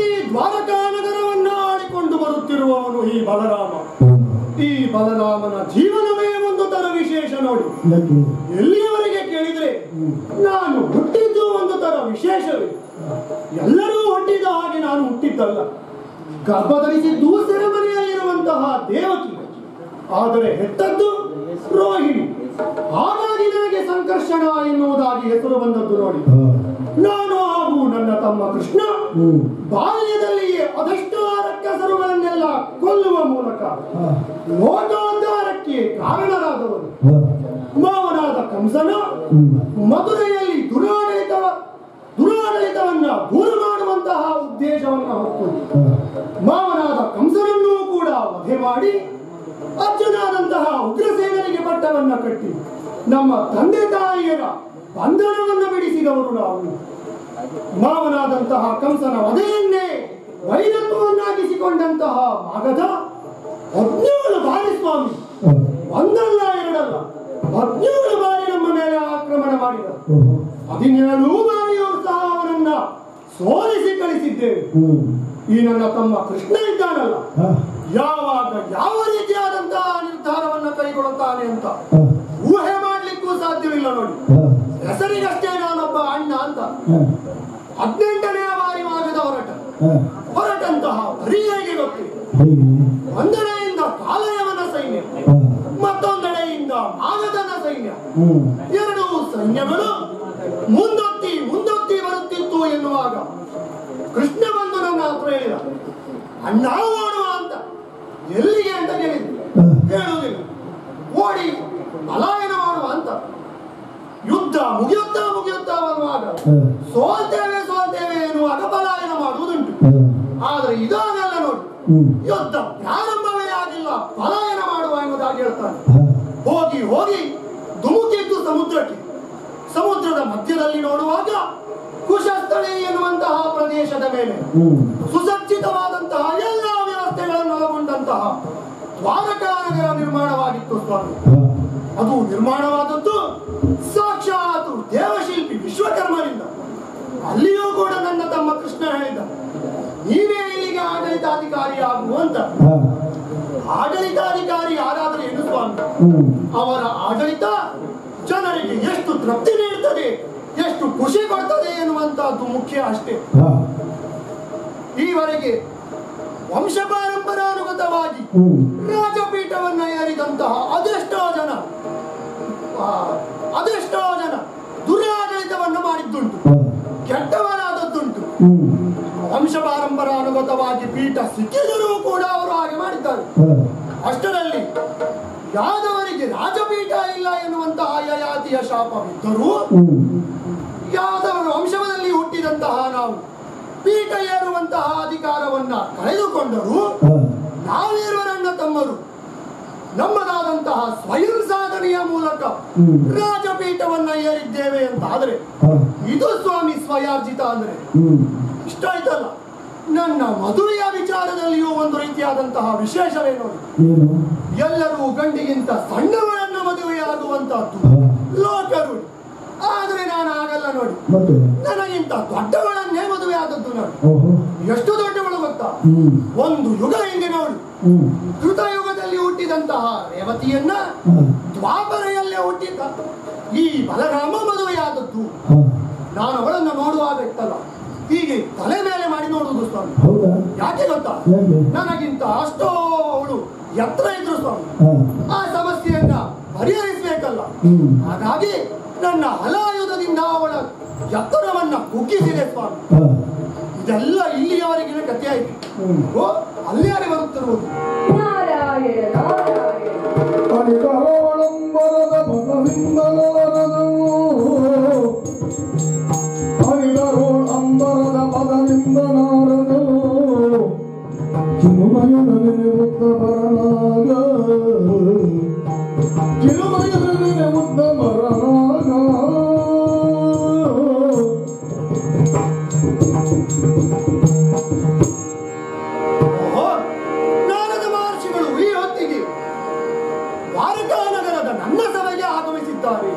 ಈ ದ್ವಾರಕಾ ನಗರವನ್ನ ಆಡಿಕೊಂಡು ಬರುತ್ತಿರುವವನು ಈ ಬಲರಾಮ. ಈ ಬಲರಾಮನ ಜೀವನವೇ ಒಂದು ತರ ವಿಶೇಷ ನೋಡಿ. ಎಲ್ಲಿಯವರೆಗೆ ಕೇಳಿದ್ರೆ ನಾನು ಹುಟ್ಟಿದ್ದು ಒಂದು ತರ ವಿಶೇಷವೇ. ಎಲ್ಲರೂ ಹುಟ್ಟಿದ ಹಾಗೆ ನಾನು ಹುಟ್ಟಿದ್ದಲ್ಲ. ಗರ್ಭಧರಿಸಿದ್ದು ಸೆರೆಮನೆಯಲ್ಲಿರುವಂತಹ ದೇವಕಿ, ಆದರೆ ಹೆತ್ತದ್ದು ರೋಹಿಣಿ. ಹಾಗಾಗಿ ನನಗೆ ಸಂಕರ್ಷಣ ಎನ್ನುವುದಾಗಿ ಹೆಸರು ಬಂದದ್ದು ನೋಡಿ. ನಾನು ಹಾಗೂ ನನ್ನ ತಮ್ಮ ಕೃಷ್ಣ ಬಾಲ್ಯದಲ್ಲಿಯೇ ಅದೆಷ್ಟೋ ರಕ್ಕಸರುಗಳನ್ನೆಲ್ಲ ಕೊಲ್ಲುವ ಮೂಲಕ ಲೋಕೋದ್ಧಾರಕ್ಕೆ ಕಾರಣರಾದವರು. ಮಾವನಾದ ಕಂಸನ ಮಧುರೆಯಲ್ಲಿ ದುರಾಡಳಿತವನ್ನ ದೂರ ಮಾಡುವಂತಹ ಉದ್ದೇಶವನ್ನ ಹೊತ್ತು ಮಾವನಾದ ಕಂಸನನ್ನೂ ಕೂಡ ವಧೆ ಮಾಡಿ ಅರ್ಜುನಾದಂತಹ ಉಗ್ರಸೇನರಿಗೆ ಪಟ್ಟವನ್ನ ಕಟ್ಟಿ ನಮ್ಮ ತಂದೆ ತಾಯಿಯರ ಬಂಧನವನ್ನು ಬಿಡಿಸಿದವರು ನಾವು. ಮಾವನಾದಂತಹ ಕಂಸನ ವಧೆಯನ್ನೇ ವೈರತ್ವವನ್ನಾಗಿಸಿಕೊಂಡಂತಹ ಮಾಗಧ 17 ಬಾರಿ ಸ್ವಾಮಿ, ಒಂದಲ್ಲ ಎರಡಲ್ಲ 17 ಬಾರಿ ನಮ್ಮ ಮೇಲೆ ಆಕ್ರಮಣ ಮಾಡಿದ. 17 ಬಾರಿಯವರು ಸಹ ಅವರನ್ನ ಸೋಲಿಸಿ ಕಳಿಸಿದ್ದೇವೆ. ಈ ನನ್ನ ತಮ್ಮ ಕೃಷ್ಣ ಇದ್ದಾನಲ್ಲ, ಯಾವಾಗ ಯಾವ ರೀತಿಯಾದಂತಹ ನಿರ್ಧಾರವನ್ನ ಕೈಗೊಳ್ಳುತ್ತಾನೆ ಅಂತ ಊಹೆ ಮಾಡ್ಲಿಕ್ಕೂ ಸಾಧ್ಯವಿಲ್ಲ ನೋಡಿ. ಹೆಸರಿಗಷ್ಟೇ ನಾನೊಬ್ಬ ಅಣ್ಣ ಅಂತ 18ನೇ ಬಾರಿ ಮಾಗದ ಹೊರಟಂತಹ ಬರಿಯರಿಗೆ ಗೊತ್ತಿದೆ. ಒಂದೆಡೆಯಿಂದ ಕಾಲಯವನ ಸೈನ್ಯ, ಮತ್ತೊಂದೆಡೆಯಿಂದ ಮಾಗಧನ ಸೈನ್ಯ. ಎರಡೂ ಸೈನ್ಯಗಳು ಮುಂದೊತ್ತಿ ಬರುತ್ತಿತ್ತು ಎನ್ನುವಾಗ ಕೃಷ್ಣ ಬಂದು ನನ್ನ ಹತ್ರ ಹೇಳಿದ, ಅಣ್ಣ ಓಡುವ ಅಂತ. ಎಲ್ಲಿಗೆ ಅಂತ ಹೇಳುವುದಿಲ್ಲ, ಓಡಿ ಪಲಾಯನ ಮಾಡುವ ಅಂತ. ಯುದ್ಧ ಮುಗಿಯುತ್ತಾ ಬರುವಾಗ ಸೋಲ್ತೇವೆ ಎನ್ನುವಾಗ ಪಲಾಯನ ಮಾಡುವುದುಂಟು. ಆದ್ರೆ ಇದಾಗಲ್ಲ ನೋಡಿ, ಯುದ್ಧ ಪ್ರಾರಂಭವೇ ಆಗಿಲ್ಲ, ಪಲಾಯನ ಮಾಡುವ ಎಂಬುದಾಗಿ ಹೇಳ್ತಾನೆ. ಹೋಗಿ ಧುಮುಕಿದ್ದು ಸಮುದ್ರದ ಮಧ್ಯದಲ್ಲಿ ನೋಡುವಾಗ ಕುಶಸ್ಥಳಿ ಎನ್ನುವಂತಹ ಪ್ರದೇಶದ ಮೇಲೆ ಸುಸಜ್ಜಿತವಾದಂತಹ ಎಲ್ಲಾ ವ್ಯವಸ್ಥೆಗಳನ್ನು ಒಳಗೊಂಡಂತಹ ದ್ವಾರಕಾ ನಗರ ನಿರ್ಮಾಣವಾಗಿತ್ತು ಸ್ವಾಮಿ. ಅದು ನಿರ್ಮಾಣವಾದದ್ದು ಸಾಕ್ಷಾತ್ ದೇವಶಿಲ್ಪಿ ವಿಶ್ವಕರ್ಮನಿಂದ. ಅಲ್ಲಿಯೂ ಕೂಡ ನನ್ನ ತಮ್ಮ ಕೃಷ್ಣ ಹೇಳಿದ, ನೀವೇ ಇಲ್ಲಿಗೆ ಆಡಳಿತಾಧಿಕಾರಿ ಆಗುವಂತ. ಆಡಳಿತಾಧಿಕಾರಿ ಯಾರಾದರೂ ಏನು ಸ್ವಾಮಿ, ಅವರ ಆಡಳಿತ ಜನರಿಗೆ ಎಷ್ಟು ತೃಪ್ತಿ ನೀಡುತ್ತದೆ, ಎಷ್ಟು ಖುಷಿ ಕೊಡ್ತದೆ ಎನ್ನುವಂತಹದ್ದು ಮುಖ್ಯ ಅಷ್ಟೇ. ಈವರೆಗೆ ವಂಶ ಪಾರಂಪರಾನುಗತವಾಗಿ ರಾಜಪೀಠವನ್ನ ಏರಿದಂತಹ ಅದೆಷ್ಟೋ ಜನ ದುರಾಡಳಿತವನ್ನು ಮಾಡಿದ್ದುಂಟು, ಕೆಟ್ಟವರಾದದ್ದುಂಟು. ವಂಶ ಪಾರಂಪರಾನುಗತವಾಗಿ ಪೀಠ ಸಿಕ್ಕಿದರೂ ಕೂಡ ಅವರು ಹಾಗೆ ಮಾಡಿದ್ದಾರೆ. ಅಷ್ಟರಲ್ಲಿ ಯಾದವರಿಗೆ ರಾಜಪೀಠ ಇಲ್ಲ ಎನ್ನುವಂತಹ ಯಯಾತಿಯ ಶಾಪವಿದ್ದರೂ ಯಾದವರ ವಂಶದಲ್ಲಿ ಹುಟ್ಟಿದಂತಹ ನಾವು ಪೀಠ ಏರುವಂತಹ ಅಧಿಕಾರವನ್ನ ಕಳೆದುಕೊಂಡರೂ ನಾವಿರುವರನ್ನ ತಮ್ಮರು ನಮ್ಮದಾದಂತಹ ಸ್ವಯಂ ಸಾಧನೆಯ ಮೂಲಕ ರಾಜಪೀಠವನ್ನ ಏರಿದ್ದೇವೆ ಅಂತ ಆದ್ರೆ ಇದು ಸ್ವಾಮಿ ಸ್ವಯಾರ್ಜಿತ ಅಂದ್ರೆ ಇಷ್ಟ ಆಯ್ತಲ್ಲ. ನನ್ನ ಮದುವೆಯ ವಿಚಾರದಲ್ಲಿಯೂ ಒಂದು ರೀತಿಯಾದಂತಹ ವಿಶೇಷವೇ ನೋಡಿ. ಎಲ್ಲರೂ ಗಂಡಿಗಿಂತ ಸಣ್ಣವರನ್ನ ಮದುವೆಯಾಗುವಂತಹದ್ದು ಲೋಕರು. ಆದ್ರೆ ನಾನು ಆಗಲ್ಲ ನೋಡಿ, ನನಗಿಂತ ದೊಡ್ಡವಳನ್ನೇ ಮದುವೆ ಆದದ್ದು ನಾನು. ಎಷ್ಟು ದೊಡ್ಡವಳು ಗೊತ್ತಾ? ಒಂದು ಯುಗ ಹಿಂದೆ ನೋಡಿ, ಕೃತಯುಗದಲ್ಲಿ ಹುಟ್ಟಿದಂತಹ ರೇವತಿಯನ್ನ ದ್ವಾಪರೆಯಲ್ಲೇ ಹುಟ್ಟಿದ್ದ ಈ ಬಲರಾಮ ಮದುವೆಯಾದದ್ದು. ನಾನು ಅವಳನ್ನು ನೋಡುವಾಗ ಇತ್ತಲ್ಲ, ಹೀಗೆ ತಲೆ ಮೇಲೆ ಮಾಡಿ ನೋಡುವುದು ಸ್ವಾಮಿ. ಯಾಕೆ ಗೊತ್ತಾ? ನನಗಿಂತ ಅಷ್ಟೋ ಅವಳು ಎತ್ತರ ಇದ್ರು ಸ್ವಾಮಿ. ಆ ಸಮಸ್ಯೆಯನ್ನ ಪರಿಹರಿಸಬೇಕಲ್ಲ, ಹಾಗಾಗಿ ನನ್ನ ಹಲಾಯುಧದಿಂದ ಅವಳ ಎತ್ತರವನ್ನ ಕುಗ್ಗಿಸಿದೆ ಸ್ವಾಮಿ. ಇದೆಲ್ಲ ಇಲ್ಲಿಯವರೆಗಿನ ಕಥೆ ಆಯ್ತು. ಅಲ್ಲಿಯಾರೆ ಬರುತ್ತಿರುವುದು ಅಂಬರದ ಪದದಿಂದ ನಾರದು ಚಿರುಮಯದಲ್ಲಿ ಮುಕ್ತ ಬರಲಾಗ, ಚಿರುಮಯದಲ್ಲಿ ಮುಕ್ತ ಬರಲಾಗ. ನಾರದ ಮಹರ್ಷಿಗಳು ಈ ಹೊತ್ತಿಗೆ ದ್ವಾರಕಾ ನಗರದ ನನ್ನ ಸಭೆಗೆ ಆಗಮಿಸಿದ್ದಾರೆ.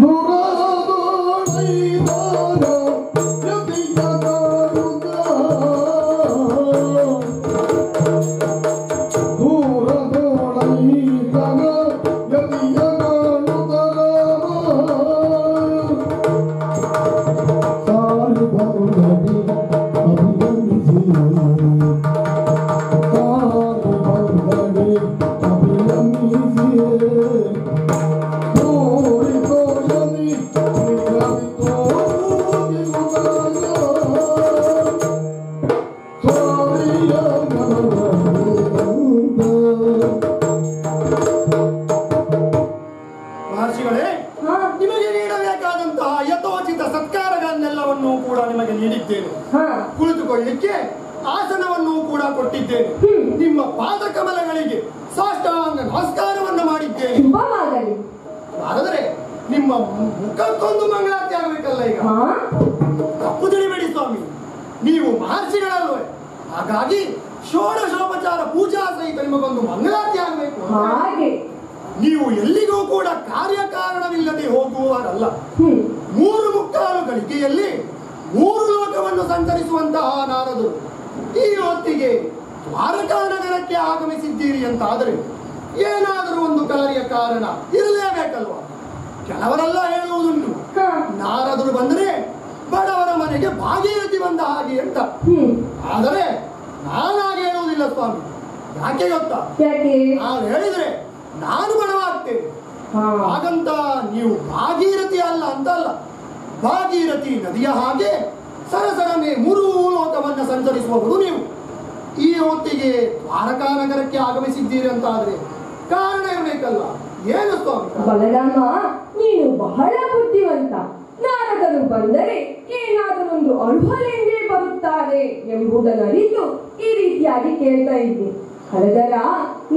ದುರಾದೋಣೈದಾರ ಯತಿಯದಾರುದ ಆಸನವನ್ನು ಕೂಡ ಕೊಟ್ಟಿದ್ದೇನೆ. ನಿಮ್ಮ ಪಾದ ಕಮಲಗಳಿಗೆ ಸಾಷ್ಟಾಂಗ ನಮಸ್ಕಾರವನ್ನು ಮಾಡಿದ್ದೇನೆ. ಶುಭವಾಗಲಿ. ಆದರೆ ನಿಮ್ಮ ಮುಖಕ್ಕೊಂದು ಮಂಗಳಾರತಿ ಆಗಬೇಕಲ್ಲ ಈಗ. ತಪ್ಪು ತಿಳಿಬೇಡಿ ಸ್ವಾಮಿ, ನೀವು ಮಹರ್ಷಿಗಳಲ್ವೇ, ಹಾಗಾಗಿ ಷೋಡಶೋಪಚಾರ ಪೂಜಾ ಸಹಿತ ನಿಮಗೊಂದು ಮಂಗಳಾರತಿ ಆಗಬೇಕು. ಹಾಗೆ ನೀವು ಎಲ್ಲಿಗೂ ಕೂಡ ಕಾರ್ಯಕಾರಣವಿಲ್ಲದೆ ಹೋಗುವವರಲ್ಲ. 3 ಗಳಿಗೆಯಲ್ಲಿ 3 ಲೋಕವನ್ನು ಸಂಚರಿಸುವಂತಹ ನಾರದರು ಈ ಹೊತ್ತಿಗೆ ದ್ವಾರಕಾ ನಗರಕ್ಕೆ ಆಗಮಿಸಿದ್ದೀರಿ ಅಂತಾದರೆ ಏನಾದರೂ ಒಂದು ಕಾರಣ ಇರಲೇಬೇಕಲ್ವ. ಕೆಲವರೆಲ್ಲ ಹೇಳುವುದುಂಟು, ನಾರದರು ಬಂದರೆ ಬಡವರ ಮನೆಗೆ ಭಾಗೀರಥಿ ಬಂದ ಹಾಗೆ ಅಂತ. ಆದರೆ ನಾನಾಗೆ ಹೇಳುವುದಿಲ್ಲ ಸ್ವಾಮಿ. ಯಾಕೆ ಗೊತ್ತಾ? ನಾನು ಹೇಳಿದ್ರೆ ನಾನು ಬಡವಾಗ್ತೇನೆ. ಹಾಗಂತ ನೀವು ಭಾಗೀರಥಿ ಅಲ್ಲ ಅಂತಲ್ಲ. ಭಾಗೀರಥಿ ನದಿಯ ಹಾಗೆ ಸರಸರನೆ 3 ಲೋಕವನ್ನು ಸಂಚರಿಸುವವರು ನೀವು. ಈ ಹೊತ್ತಿಗೆ ದ್ವಾರಕಾ ನಗರಕ್ಕೆ ಆಗಮಿಸಿದ್ದೀರಿ ಅಂತ ಆದ್ರೆ ಕಾರಣ ಇರಬೇಕಲ್ಲ. ಏನು ಸ್ವಾಮಿ? ಬಲರಾಮ, ನೀನು ಬಹಳ ಬುದ್ಧಿವಂತ. ನಾರದರು ಬಂದರೆ ಏನಾದರೊಂದು ಅಳುಹಲೆಂದೇ ಬರುತ್ತಾರೆ ಎಂಬುದನ್ನು ಅರಿತು ಈ ರೀತಿಯಾಗಿ ಕೇಳ್ತಾ ಇದ್ದೆ. ಹರದರ,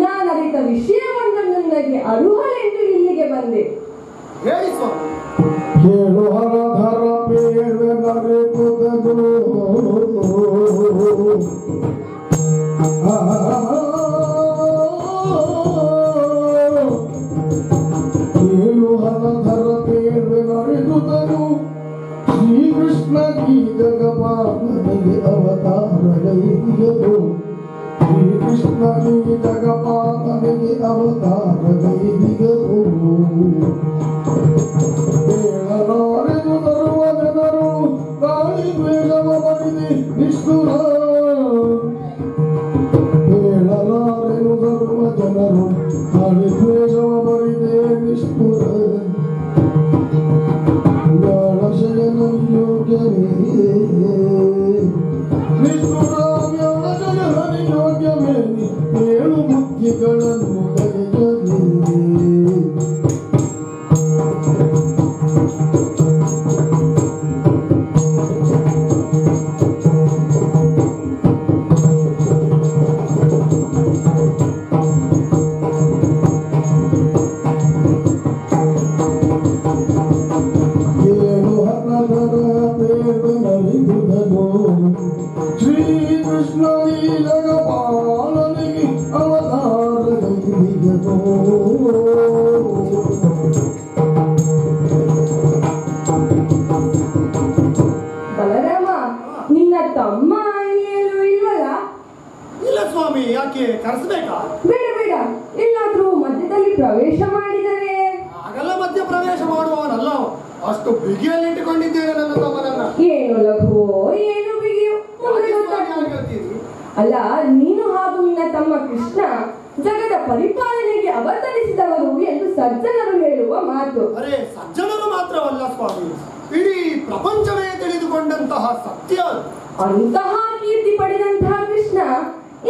ನಾನರಿತ ವಿಷಯವೊಂದನ್ನು ನನಗೆ ಅರುಹಲೆಂದು ಇಲ್ಲಿಗೆ ಬಂದೆ. ಹೇಳಿ ಸ್ವಾಮಿ. ಕೇಳು ಹರಧರ ಬೇವೆ ನರೆದುದನು ಕೇಳು ಹರಧರ ಬೇವೆ ನರೆದುದನು ಶ್ರೀಕೃಷ್ಣ ಈ ಜಗಪಾಲನಿಗೆ ಅವತಾರಗೈದಿಯದು. ಶ್ರೀಕೃಷ್ಣ ಈ ಜಗಪಾಲನಿಗೆ ಅವತಾರಗೈದಿಯದು. ಹೇಳಲಾರೆದು ತರುವ ಜನರು ಗಾಳಿ ದ್ವೇಷವ ಬರಿದೆ ನಿಷ್ಠುರ. ಹೇಳಲಾರೆದು ತರುವ ಜನರು ಗಾಳಿ ದ್ವೇಷವ ಬರಿದೆ ನಿಷ್ಠುರ. ವ್ಯಾಳಶಯನ ಯೋಗ್ಯವೇ ನಿಷ್ಠುರ. ವ್ಯಾಳಶಯನ ಯೋಗ್ಯವೇ ಏಳು ಮುಖ್ಯಗಳನ್ನು ದಯಗಲಿ. ಶ್ರೀಕೃಷ್ಣ ಈ ಜಗಪಾಲನಿಗೆ ಅವತಾರಗೈದಿಯದು. ಬಲರಾಮ, ನಿನ್ನ ತಮ್ಮ ಏನು ಇಲ್ವಲ್ಲ? ಇಲ್ಲ ಸ್ವಾಮಿ. ಯಾಕೆ ಕರೆಸಬೇಕಾ? ಬೇಡ ಬೇಡ, ಎಲ್ಲಾದ್ರೂ ಮಧ್ಯದಲ್ಲಿ ಪ್ರವೇಶ ಮಾಡಿದರೆ? ಹಾಗೆಲ್ಲ ಮಧ್ಯ ಪ್ರವೇಶ ಮಾಡುವವನಲ್ಲ. ಅಷ್ಟು ಬಿಗಿಯಲ್ಲಿ ಇಟ್ಟುಕೊಂಡಿದ್ದೇನೆ ನನ್ನ ತಮ್ಮನನ್ನ. ಏನು ಲಘು, ಏನು ಬಿಗಿಯು? ಅಲ್ಲ, ನೀನು ಹಾಗೂ ನಿನ್ನ ತಮ್ಮ ಕೃಷ್ಣ ಜಗದ ಪರಿಪಾಲನೆಗೆ ಅವತರಿಸಿದವರು ಎಂದು ಸಜ್ಜನರು ಹೇಳುವ ಮಾತು. ಅರೆ, ಸಜ್ಜನರು ಮಾತ್ರವಲ್ಲ ಸ್ವಾಮಿ, ಇಡೀ ಪ್ರಪಂಚವೇ ತಿಳಿದುಕೊಂಡಂತಹ ಸತ್ಯ. ಅಂತಹ ಕೀರ್ತಿ ಪಡೆದಂತಹ ಕೃಷ್ಣ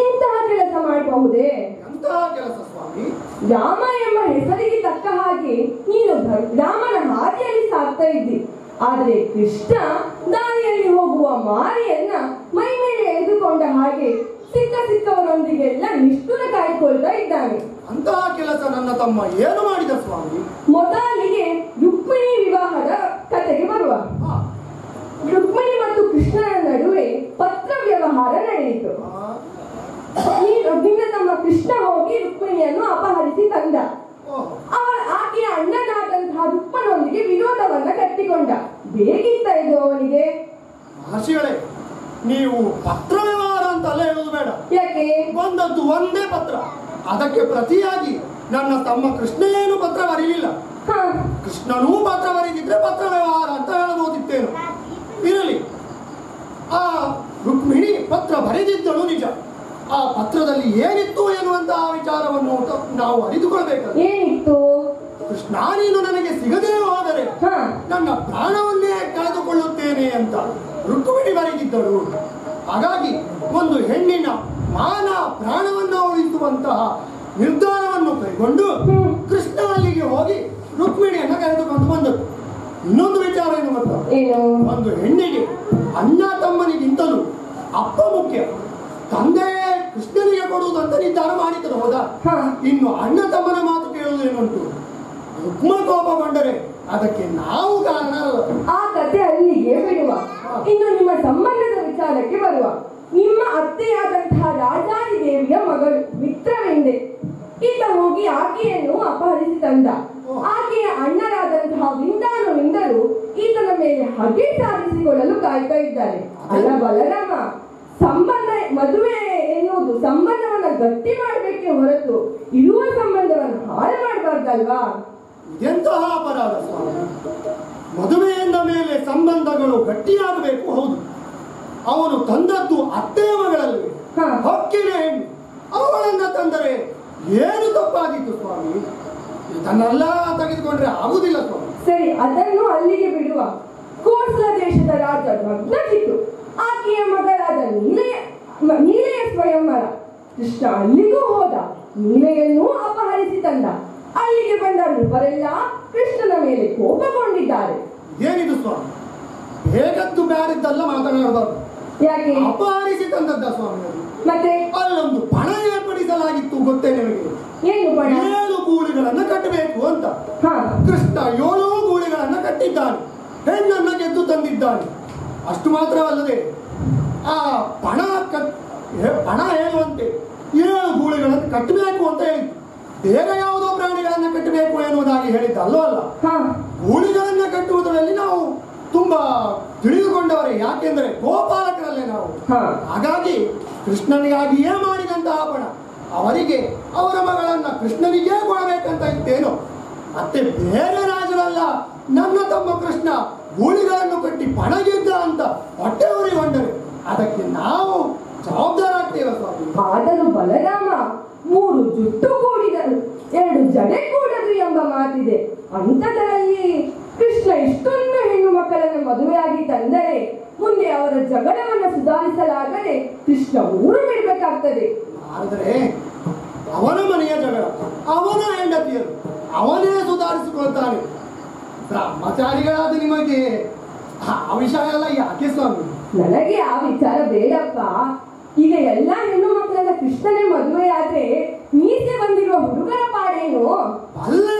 ಇಂತಹ ಕೆಲಸ ಮಾಡಬಹುದೇ? ಎಂತಹ ಕೆಲಸ ಸ್ವಾಮಿ? ರಾಮ ಎಂಬ ಹೆಸರಿಗೆ ತಕ್ಕ ಹಾಗೆ ನೀನು ರಾಮನ ಹಾದಿಯಲ್ಲಿ ಸಾಗ್ತಾ ಇದ್ದಿ. ಆದರೆ ಕೃಷ್ಣ ದಾರಿಯಲ್ಲಿ ಹೋಗುವ ಮಾರಿಯನ್ನ ಮೈ ಮೇಲೆ ಎದುಕೊಂಡ ಹಾಗೆ ಸಿಕ್ಕವರೊಂದಿಗೆಲ್ಲ ನಿಷ್ಠುರ ಕಾಯ್ಕೊಳ್ತಾ ಇದ್ದಾನೆ. ಅಂತಹ ಕೆಲಸ ನನ್ನ ತಮ್ಮ ಏನು ಮಾಡಿದ ಸ್ವಾಮಿ? ಮೊದಲಿಗೆ ರುಕ್ಮಿಣಿ ವಿವಾಹದ ಕಥೆಗೆ ಬರುವ. ರುಕ್ಮಿಣಿ ಮತ್ತು ಕೃಷ್ಣನ ನಡುವೆ ಪತ್ರ ವ್ಯವಹಾರ ನಡೆಯಿತು. ನಿನ್ನ ತಮ್ಮ ಕೃಷ್ಣ ಹೋಗಿ ರುಕ್ಮಿಣಿಯನ್ನು ಅಪಹರಿಸಿ ತಂದ. ಆಕೆಯ ಅಣ್ಣನಾದಂತಹ ರುಕ್ಮನೊಂದಿಗೆ ವಿರೋಧವನ್ನ ಕಟ್ಟಿಕೊಂಡ. ಬೇಕಿತ್ತ ಇದು ಅವನಿಗೆ? ಮಹರ್ಷಿಗಳೇ, ನೀವು ಪತ್ರ ವ್ಯವಹಾರ ಅಂತಲ್ಲ ಹೇಳುದು ಬೇಡ. ಯಾಕೆ? ಬಂದದ್ದು ಒಂದೇ ಪತ್ರ. ಅದಕ್ಕೆ ಪ್ರತಿಯಾಗಿ ನನ್ನ ತಮ್ಮ ಕೃಷ್ಣ ಏನು ಪತ್ರ ಬರೀಲಿಲ್ಲ. ಕೃಷ್ಣನೂ ಪತ್ರ ಬರೀದಿದ್ರೆ ಪತ್ರ ವ್ಯವಹಾರ ಅಂತ ಹೇಳಬಹುದಿತ್ತೇನು. ಇರಲಿ, ಆ ರುಕ್ಮಿಣಿ ಪತ್ರ ಬರೆದಿದ್ದಳು ನಿಜ. ಆ ಪತ್ರದಲ್ಲಿ ಏನಿತ್ತು ಎನ್ನುವಂತಹ ವಿಚಾರವನ್ನು ನಾವು ಅರಿತುಕೊಳ್ಬೇಕಲ್ಲ. ಏನಿತ್ತು? ಕೃಷ್ಣ, ನೀನು ನನಗೆ ಸಿಗದೇ ಹೋದರೆ ನನ್ನ ಪ್ರಾಣವನ್ನೇ ಕಳೆದುಕೊಳ್ಳುತ್ತೇನೆ ಅಂತ ರುಕ್ಮಿಣಿ ಬರೆದಿದ್ದಳು. ಹಾಗಾಗಿ ಒಂದು ಹೆಣ್ಣಿನ ಮಾನ ಪ್ರಾಣವನ್ನು ಉಳಿಸುವಂತಹ ನಿರ್ಧಾರವನ್ನು ಕೈಗೊಂಡು ಕೃಷ್ಣ ಅಲ್ಲಿಗೆ ಹೋಗಿ ರುಕ್ಮಿಣಿಯನ್ನು ಕರೆದುಕೊಂಡು ಬಂದಳು. ಇನ್ನೊಂದು ವಿಚಾರ ಏನು ಗೊತ್ತಾ? ಒಂದು ಹೆಣ್ಣಿಗೆ ಅಣ್ಣ ತಮ್ಮನಿಗಿಂತಲೂ ಅಪ್ಪ ಮುಖ್ಯ. ತಂದೆ ಕೃಷ್ಣನಿಗೆ ಕೊಡುವುದಂತ ನಿರ್ಧಾರ ಮಾಡಿದ್ರು ಹೌದಾ? ಹಾ. ಇನ್ನು ಅಣ್ಣ ತಮ್ಮನ ಮಾತು ಕೇಳುವುದೇನುಂಟು? ರುಕ್ಮ ಕೋಪಗೊಂಡರೆ ಅದಕ್ಕೆ ನಾವು ಕಾರಣ ಅಲ್ಲ. ಆ ಕತೆ ಅಲ್ಲಿಗೆ ಬಿಡುವ. ಇನ್ನು ನಿಮ್ಮ ಸಂಬಂಧದ ವಿಚಾರಕ್ಕೆ ಬರುವ. ನಿಮ್ಮ ಅತ್ತೆಯಾದಂತಹ ರಾಜಾದಿ ದೇವಿಯ ಮಗಳು ಮಿತ್ರವೆಂದೆ. ಈತ ಹೋಗಿ ಆಕೆಯನ್ನು ಅಪಹರಿಸಿ ತಂದ. ಆಕೆಯ ಅಣ್ಣರಾದಂತಹ ವಿಂದಾನು ಈತನ ಮೇಲೆ ಹಗೆ ಸಾಧಿಸಿಕೊಳ್ಳಲು ಕಾಯ್ತಾ ಇದ್ದಾರೆ. ಅಲ್ಲ ಬಲರಾಮ, ಸಂಬಂಧ ಮದುವೆ ಎನ್ನುವುದು ಸಂಬಂಧವನ್ನ ಗಟ್ಟಿ ಮಾಡಬೇಕೆ ಹೊರತು ಇರುವ ಸಂಬಂಧವನ್ನು ಹಾಳು ಮಾಡಬಾರ್ದಲ್ವಾ? ಇದೆಂತಹ ಅಪರಾಧ ಸ್ವಾಮಿ? ಮದುವೆಯಿಂದ ಮೇಲೆ ಸಂಬಂಧಗಳು ಗಟ್ಟಿಯಾಗಬೇಕು, ಹೌದು. ಅವನು ತಂದದ್ದು ಅತ್ತೆಯ ಮಗಳಲ್ಲಿ ಹೊಕ್ಕಿನ ಹೆಣ್ಣು, ಅವಳನ್ನ ತಂದರೆ ಏನು ತಪ್ಪಾಗಿತ್ತು ಸ್ವಾಮಿ? ಇದನ್ನೆಲ್ಲ ತೆಗೆದುಕೊಂಡ್ರೆ ಆಗುದಿಲ್ಲ ಸ್ವಾಮಿ. ಸರಿ, ಅದನ್ನು ಅಲ್ಲಿಗೆ ಬಿಡುವ. ಕೋಸಲ ದೇಶದ ರಾಜ ಮಗ್ನಚಿತ್ತು. ಆಕೆಯ ಮಗಳಾದ ನೀಲೆಯ ಸ್ವಯಂವರ. ಕೃಷ್ಣ ಅಲ್ಲಿಗೂ ಹೋದ. ನೀಲೆಯನ್ನು ಅಪಹರಿಸಿ ತಂದ. ಅಲ್ಲಿಗೆ ಬಂದ ನೃಪರೆಲ್ಲ ಕೃಷ್ಣನ ಮೇಲೆ ಕೋಪಗೊಂಡಿದ್ದಾರೆ. ಏನಿದು ಸ್ವಾಮಿ? ಹೇಗದ್ದು ಬ್ಯಾರಿದ್ದಲ್ಲ ಮಾತನಾಡಬಾರ್ದು. ಯಾಕೆ? ಅಪಹರಿಸಿ ತಂದದ್ದ ಸ್ವಾಮಿ. ಮತ್ತೆ ಅಲ್ಲೊಂದು ಪಣ ಏರ್ಪಡಿಸಲಾಗಿತ್ತು, ಗೊತ್ತೇ ನಿಮಗೆ? ಏನು ಪಣ? 7 ಗೂಳಿಗಳನ್ನ ಕಟ್ಟಬೇಕು ಅಂತ. ಕೃಷ್ಣ 7 ಗೂಳಿಗಳನ್ನ ಕಟ್ಟಿದ್ದಾನೆ, ಹೆಣ್ಣನ್ನ ಗೆದ್ದು ತಂದಿದ್ದಾನೆ. ಅಷ್ಟು ಮಾತ್ರವಲ್ಲದೆ ಆ ಪಣ ಹೇಳುವಂತೆ 7 ಗೂಳಿಗಳನ್ನು ಕಟ್ಟಬೇಕು ಅಂತ ಹೇಳಿದ್ದು. ಬೇಗ ಯಾವುದೋ ಪ್ರಾಣಿಗಳನ್ನ ಕಟ್ಟಬೇಕು ಎನ್ನುವುದಾಗಿ ಹೇಳಿದ್ದ ಅಲ್ವಲ್ಲ. ಗೂಳಿಗಳನ್ನ ಕಟ್ಟುವುದರಲ್ಲಿ ನಾವು ತುಂಬಾ ತಿಳಿದುಕೊಂಡವರೇ, ಯಾಕೆಂದ್ರೆ ಗೋಪಾಲಕರಲ್ಲೇ ನಾವು. ಹಾಗಾಗಿ ಕೃಷ್ಣನಿಗಾಗಿಯೇ ಮಾಡಿದಂತಹ ಪಣ ಅವರಿಗೆ ಅವರ ಮಗಳನ್ನ ಕೃಷ್ಣನಿಗೇ ಕೊಡಬೇಕಂತ ಇತ್ತೇನು? ಮತ್ತೆ ಬೇರೆ ರಾಜರಲ್ಲ, ನನ್ನ ತಮ್ಮ ಕೃಷ್ಣ ಗೂಳಿಗಳನ್ನು ಕಟ್ಟಿ ಪಣ ಗೆದ್ದ ಅಂತ ಹೊಟ್ಟೆ ಉರಿಗೊಂಡರೆ ಅದಕ್ಕೆ ನಾವು ಜವಾಬ್ದಾರಾಗ್ತೇವೆ ಸ್ವಾಮಿ. ಆದರೂ ಬಲರಾಮ, 3 ಜುಟ್ಟು ಕೂಡಿದರು 2 ಜಡೆ ಕೂಡದು ಎಂಬ ಮಾತಿದೆ. ಅಂಥದ್ರಲ್ಲಿ ಕೃಷ್ಣ ಇಷ್ಟೊಂದು ಹೆಣ್ಣು ಮಕ್ಕಳನ್ನು ಮದುವೆಯಾಗಿ ತಂದರೆ ಮುಂದೆ ಅವರ ಜಗಳವನ್ನು ಸುಧಾರಿಸಲಾಗದೆ ಕೃಷ್ಣ ಊರು ಬಿಡಬೇಕಾಗ್ತದೆ. ಆದರೆ ಅವನ ಮನೆಯ ಜಗಳ, ಅವನ ಹೆಂಡತಿಯರು, ಅವನೇ ಸುಧಾರಿಸಿಕೊಳ್ತಾನೆ. ಬ್ರಹ್ಮಚಾರಿಗಳಾದ ನಿಮಗೆ ಆ ವಿಷಯ ಎಲ್ಲ ಯಾಕೆ ಸ್ವಾಮಿ? ನನಗೆ ಆ ವಿಚಾರ ಬೇಡಪ್ಪ. ಈಗ ಎಲ್ಲಾ ಹೆಣ್ಣು ಮಕ್ಕಳೆಲ್ಲ ಕೃಷ್ಣನೇ ಮದುವೆಯಾದ್ರೆ ಮೀಸೆ ಬಂದಿರುವ ಹುಡುಗರ ಪಾಡೇನು? ಅಲ್ಲೇ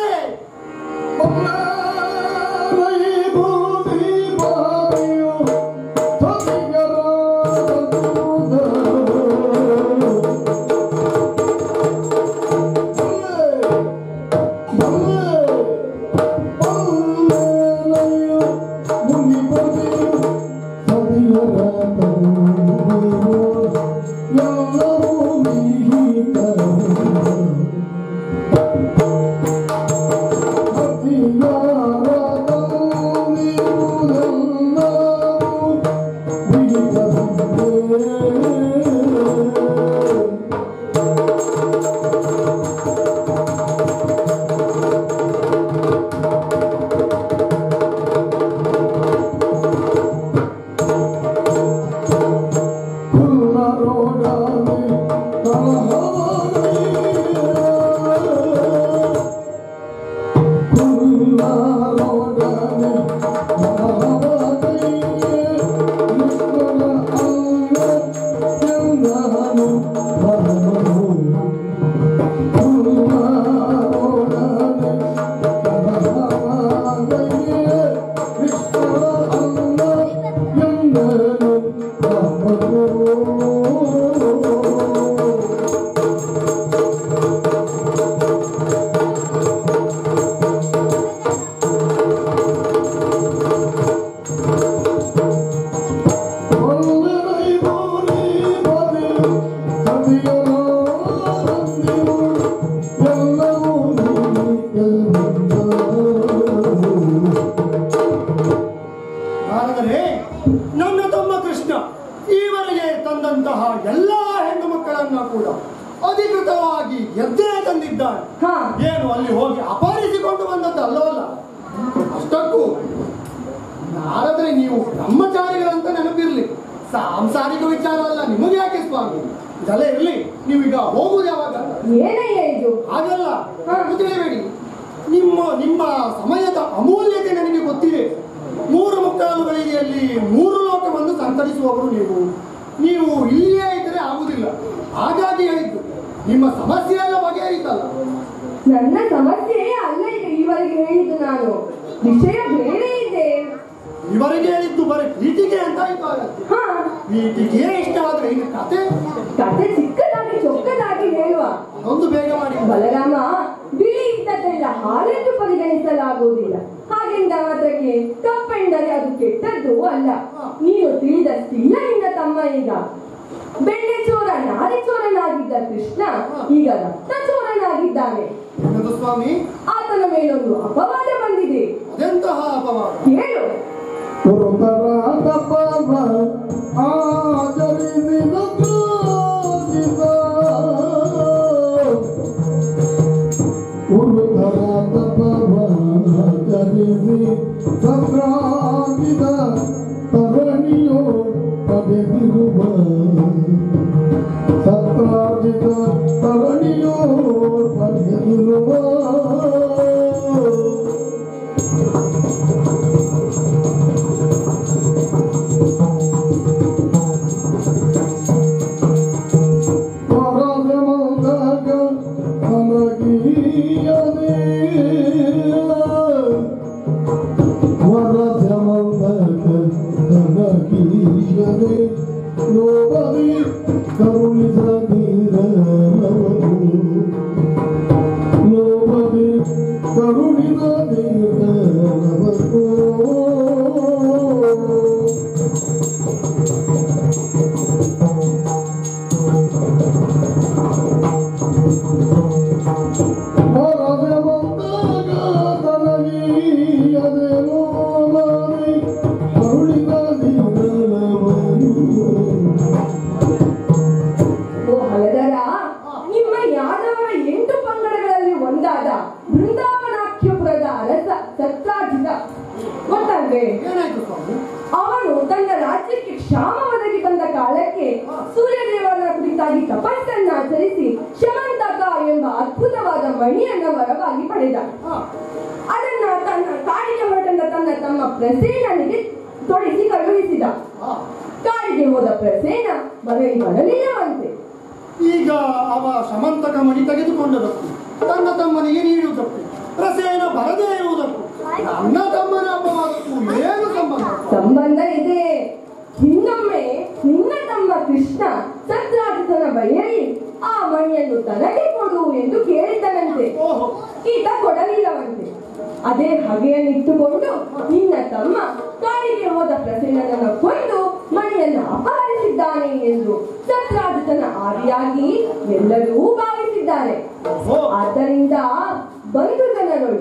ನನ್ನ ತಮ್ಮ ಕೃಷ್ಣ ಈವರೆಗೆ ತಂದಂತಹ ಎಲ್ಲಾ ಹೆಣ್ಣು ಮಕ್ಕಳನ್ನ ಕೂಡ ಅಧಿಕೃತವಾಗಿ ಎದ್ದೇ ತಂದಿದ್ದಾನೆ. ಏನು ಅಲ್ಲಿ ಹೋಗಿ ಅಪಹರಿಸಿಕೊಂಡು ಬಂದದ್ದು ಅಲ್ಲವಲ್ಲ. ಅಷ್ಟಕ್ಕೂ ನಾರದ್ರೆ ನೀವು ಬ್ರಹ್ಮಚಾರಿಗಳಂತ ನೆನಪಿರ್ಲಿ, ಸಾಂಸಾರಿಕ ವಿಚಾರ ಅಲ್ಲ. ನಿಮಗೆ ಯಾಕೆ ಸ್ವಾಮಿ ಇದೆಲ್ಲ ಇರ್ಲಿ. ನೀವೀಗ ಹೋಗುದು ಯಾವಾಗ? ಹಾಗಲ್ಲ, ತಿಳಿಬೇಡಿ. ನಿಮ್ಮ ಸಮಯದ ಅಮೂಲ್ಯತೆ ನನಗೆ ಗೊತ್ತಿದೆ. 3 ಮುಕ್ಕಾಲು ಗಳಿಗೆಯಲ್ಲಿ 3 ಲೋಕವನ್ನು ಸಂತರಿಸುವವರು ನೀವು ಇಲ್ಲಿಯೇ ಇದ್ದರೆ ಆಗುದಿಲ್ಲ. ನಿಮ್ಮ ಸಮಸ್ಯೆ ಎಲ್ಲ ಬಗೆಹರಿತಲ್ಲ. ನನ್ನ ಸಮಸ್ಯೆಯೇ ಅಲ್ಲ ಇದೆ ಇವರಿಗೆ ಹೇಳಿದ್ದು ನಾನು. ವಿಷಯ ಬೇರೆ ಇದೆ. ಇವರಿಗೆ ಹೇಳಿದ್ದು ಬರೀ ಪ್ರೀತಿಗೆ ಅಂತ ಆಯ್ತು. ಹಾ, ಪ್ರೀತಿಗೆ ಇಷ್ಟವಾದ್ರೆ ಈಗ ಕತೆ ಚಿಕ್ಕದಾಗಿ ಚೊಕ್ಕದಾಗಿ ಹೇಳುವ. ಒಂದು ಬೇಗ ಮಾಡಿ. ಬಲರಾಮ, ಬಿಳಿ ಇದ್ದದ್ದೆಲ್ಲ ಹಾಲೆಂದು ಪರಿಗಣಿಸಲಾಗುವುದಿಲ್ಲ. ಹಾಗೆಂದ ಮಾತ್ರಕ್ಕೆ ಕಪ್ಪೆಂದರೆ ಅದು ಕೆಟ್ಟದ್ದು ಅಲ್ಲ. ನೀನು ತಿಳಿದಷ್ಟಿಲ್ಲ ನಿನ್ನ ತಮ್ಮ. ಈಗ ಬೆಣ್ಣೆ ಚೋರ ನಾರಿ ಚೋರನಾಗಿದ್ದ ಕೃಷ್ಣ ಈಗ ರಕ್ತ ಚೋರನಾಗಿದ್ದಾನೆ. ಸ್ವಾಮಿ, ಆತನ ಮೇಲೊಂದು ಅಪವಾದ ಬಂದಿದೆ. ಅದೆಂತಹ ಅಪವಾದ? ಕೇಳು. ಅವನು ತನ್ನ ರಾಜ್ಯಕ್ಕೆ ಕ್ಷಾಮ ಒದಗಿ ಬಂದ ಕಾಲಕ್ಕೆ ಸೂರ್ಯದೇವನ ಕುರಿತಾಗಿ ತಪಸ್ಸನ್ನು ಆಚರಿಸಿ ಶಮಂತಕ ಎಂಬ ಅದ್ಭುತವಾದ ಮಣಿಯನ್ನು ವರವಾಗಿ ಪಡೆದ. ಅದನ್ನ ತನ್ನ ಕಾಡಿಗೆ ಹೊರಟಂದ ತನ್ನ ತಮ್ಮ ಪ್ರಸೇನನಿಗೆ ತೊಡಿಸಿ ಕಳುಹಿಸಿದ. ಕಾಡಿಗೆ ಹೋದ ಪ್ರಸೇನ ಮರಳಿ ಬರಲಿಲ್ಲವಂತೆ. ಈಗ ಅವ ಶಮಂತಕ ಮಣಿ ತೆಗೆದುಕೊಂಡದಕ್ಕೂ ತನ್ನ ತಮ್ಮನಿಗೆ ನೀಡುವುದಕ್ಕೂ ಪ್ರಸೇನ ಬರದೇ ಇರುವುದಕ್ಕೂ ನನ್ನ ತಮ್ಮನ ಅಪವಾದಕ್ಕೂ ಏನು ಸಂಬಂಧ ಇದೆ. ಇನ್ನೊಮ್ಮೆ ನಿನ್ನ ತಮ್ಮ ಕೃಷ್ಣ ಸತ್ರಾಜಿತನ ಬಳಿಯಲ್ಲಿ ಆ ಮಣಿಯನ್ನು ತನಗೆ ಕೊಡು ಎಂದು ಕೇಳಿದ್ದನಂತೆ. ಈತ ಕೊಡಲಿಲ್ಲವಂತೆ. ಅದೇ ಹಗೆಯನ್ನಿಟ್ಟುಕೊಂಡು ನಿನ್ನ ತಮ್ಮ ಕಾಡಿಗೆ ಹೋದ ಪ್ರಸೇನನನ್ನು ಕೊಂದು ಮಣಿಯನ್ನು ಅಪಹರಿಸಿದ್ದಾನೆ ಎಂದು ಸತ್ರಾಜಿತನ ಆದಿಯಾಗಿ ಎಲ್ಲರೂ ಭಾವಿಸಿದ್ದಾರೆ. ಆದ್ದರಿಂದ ಬಂಧು ಜನರು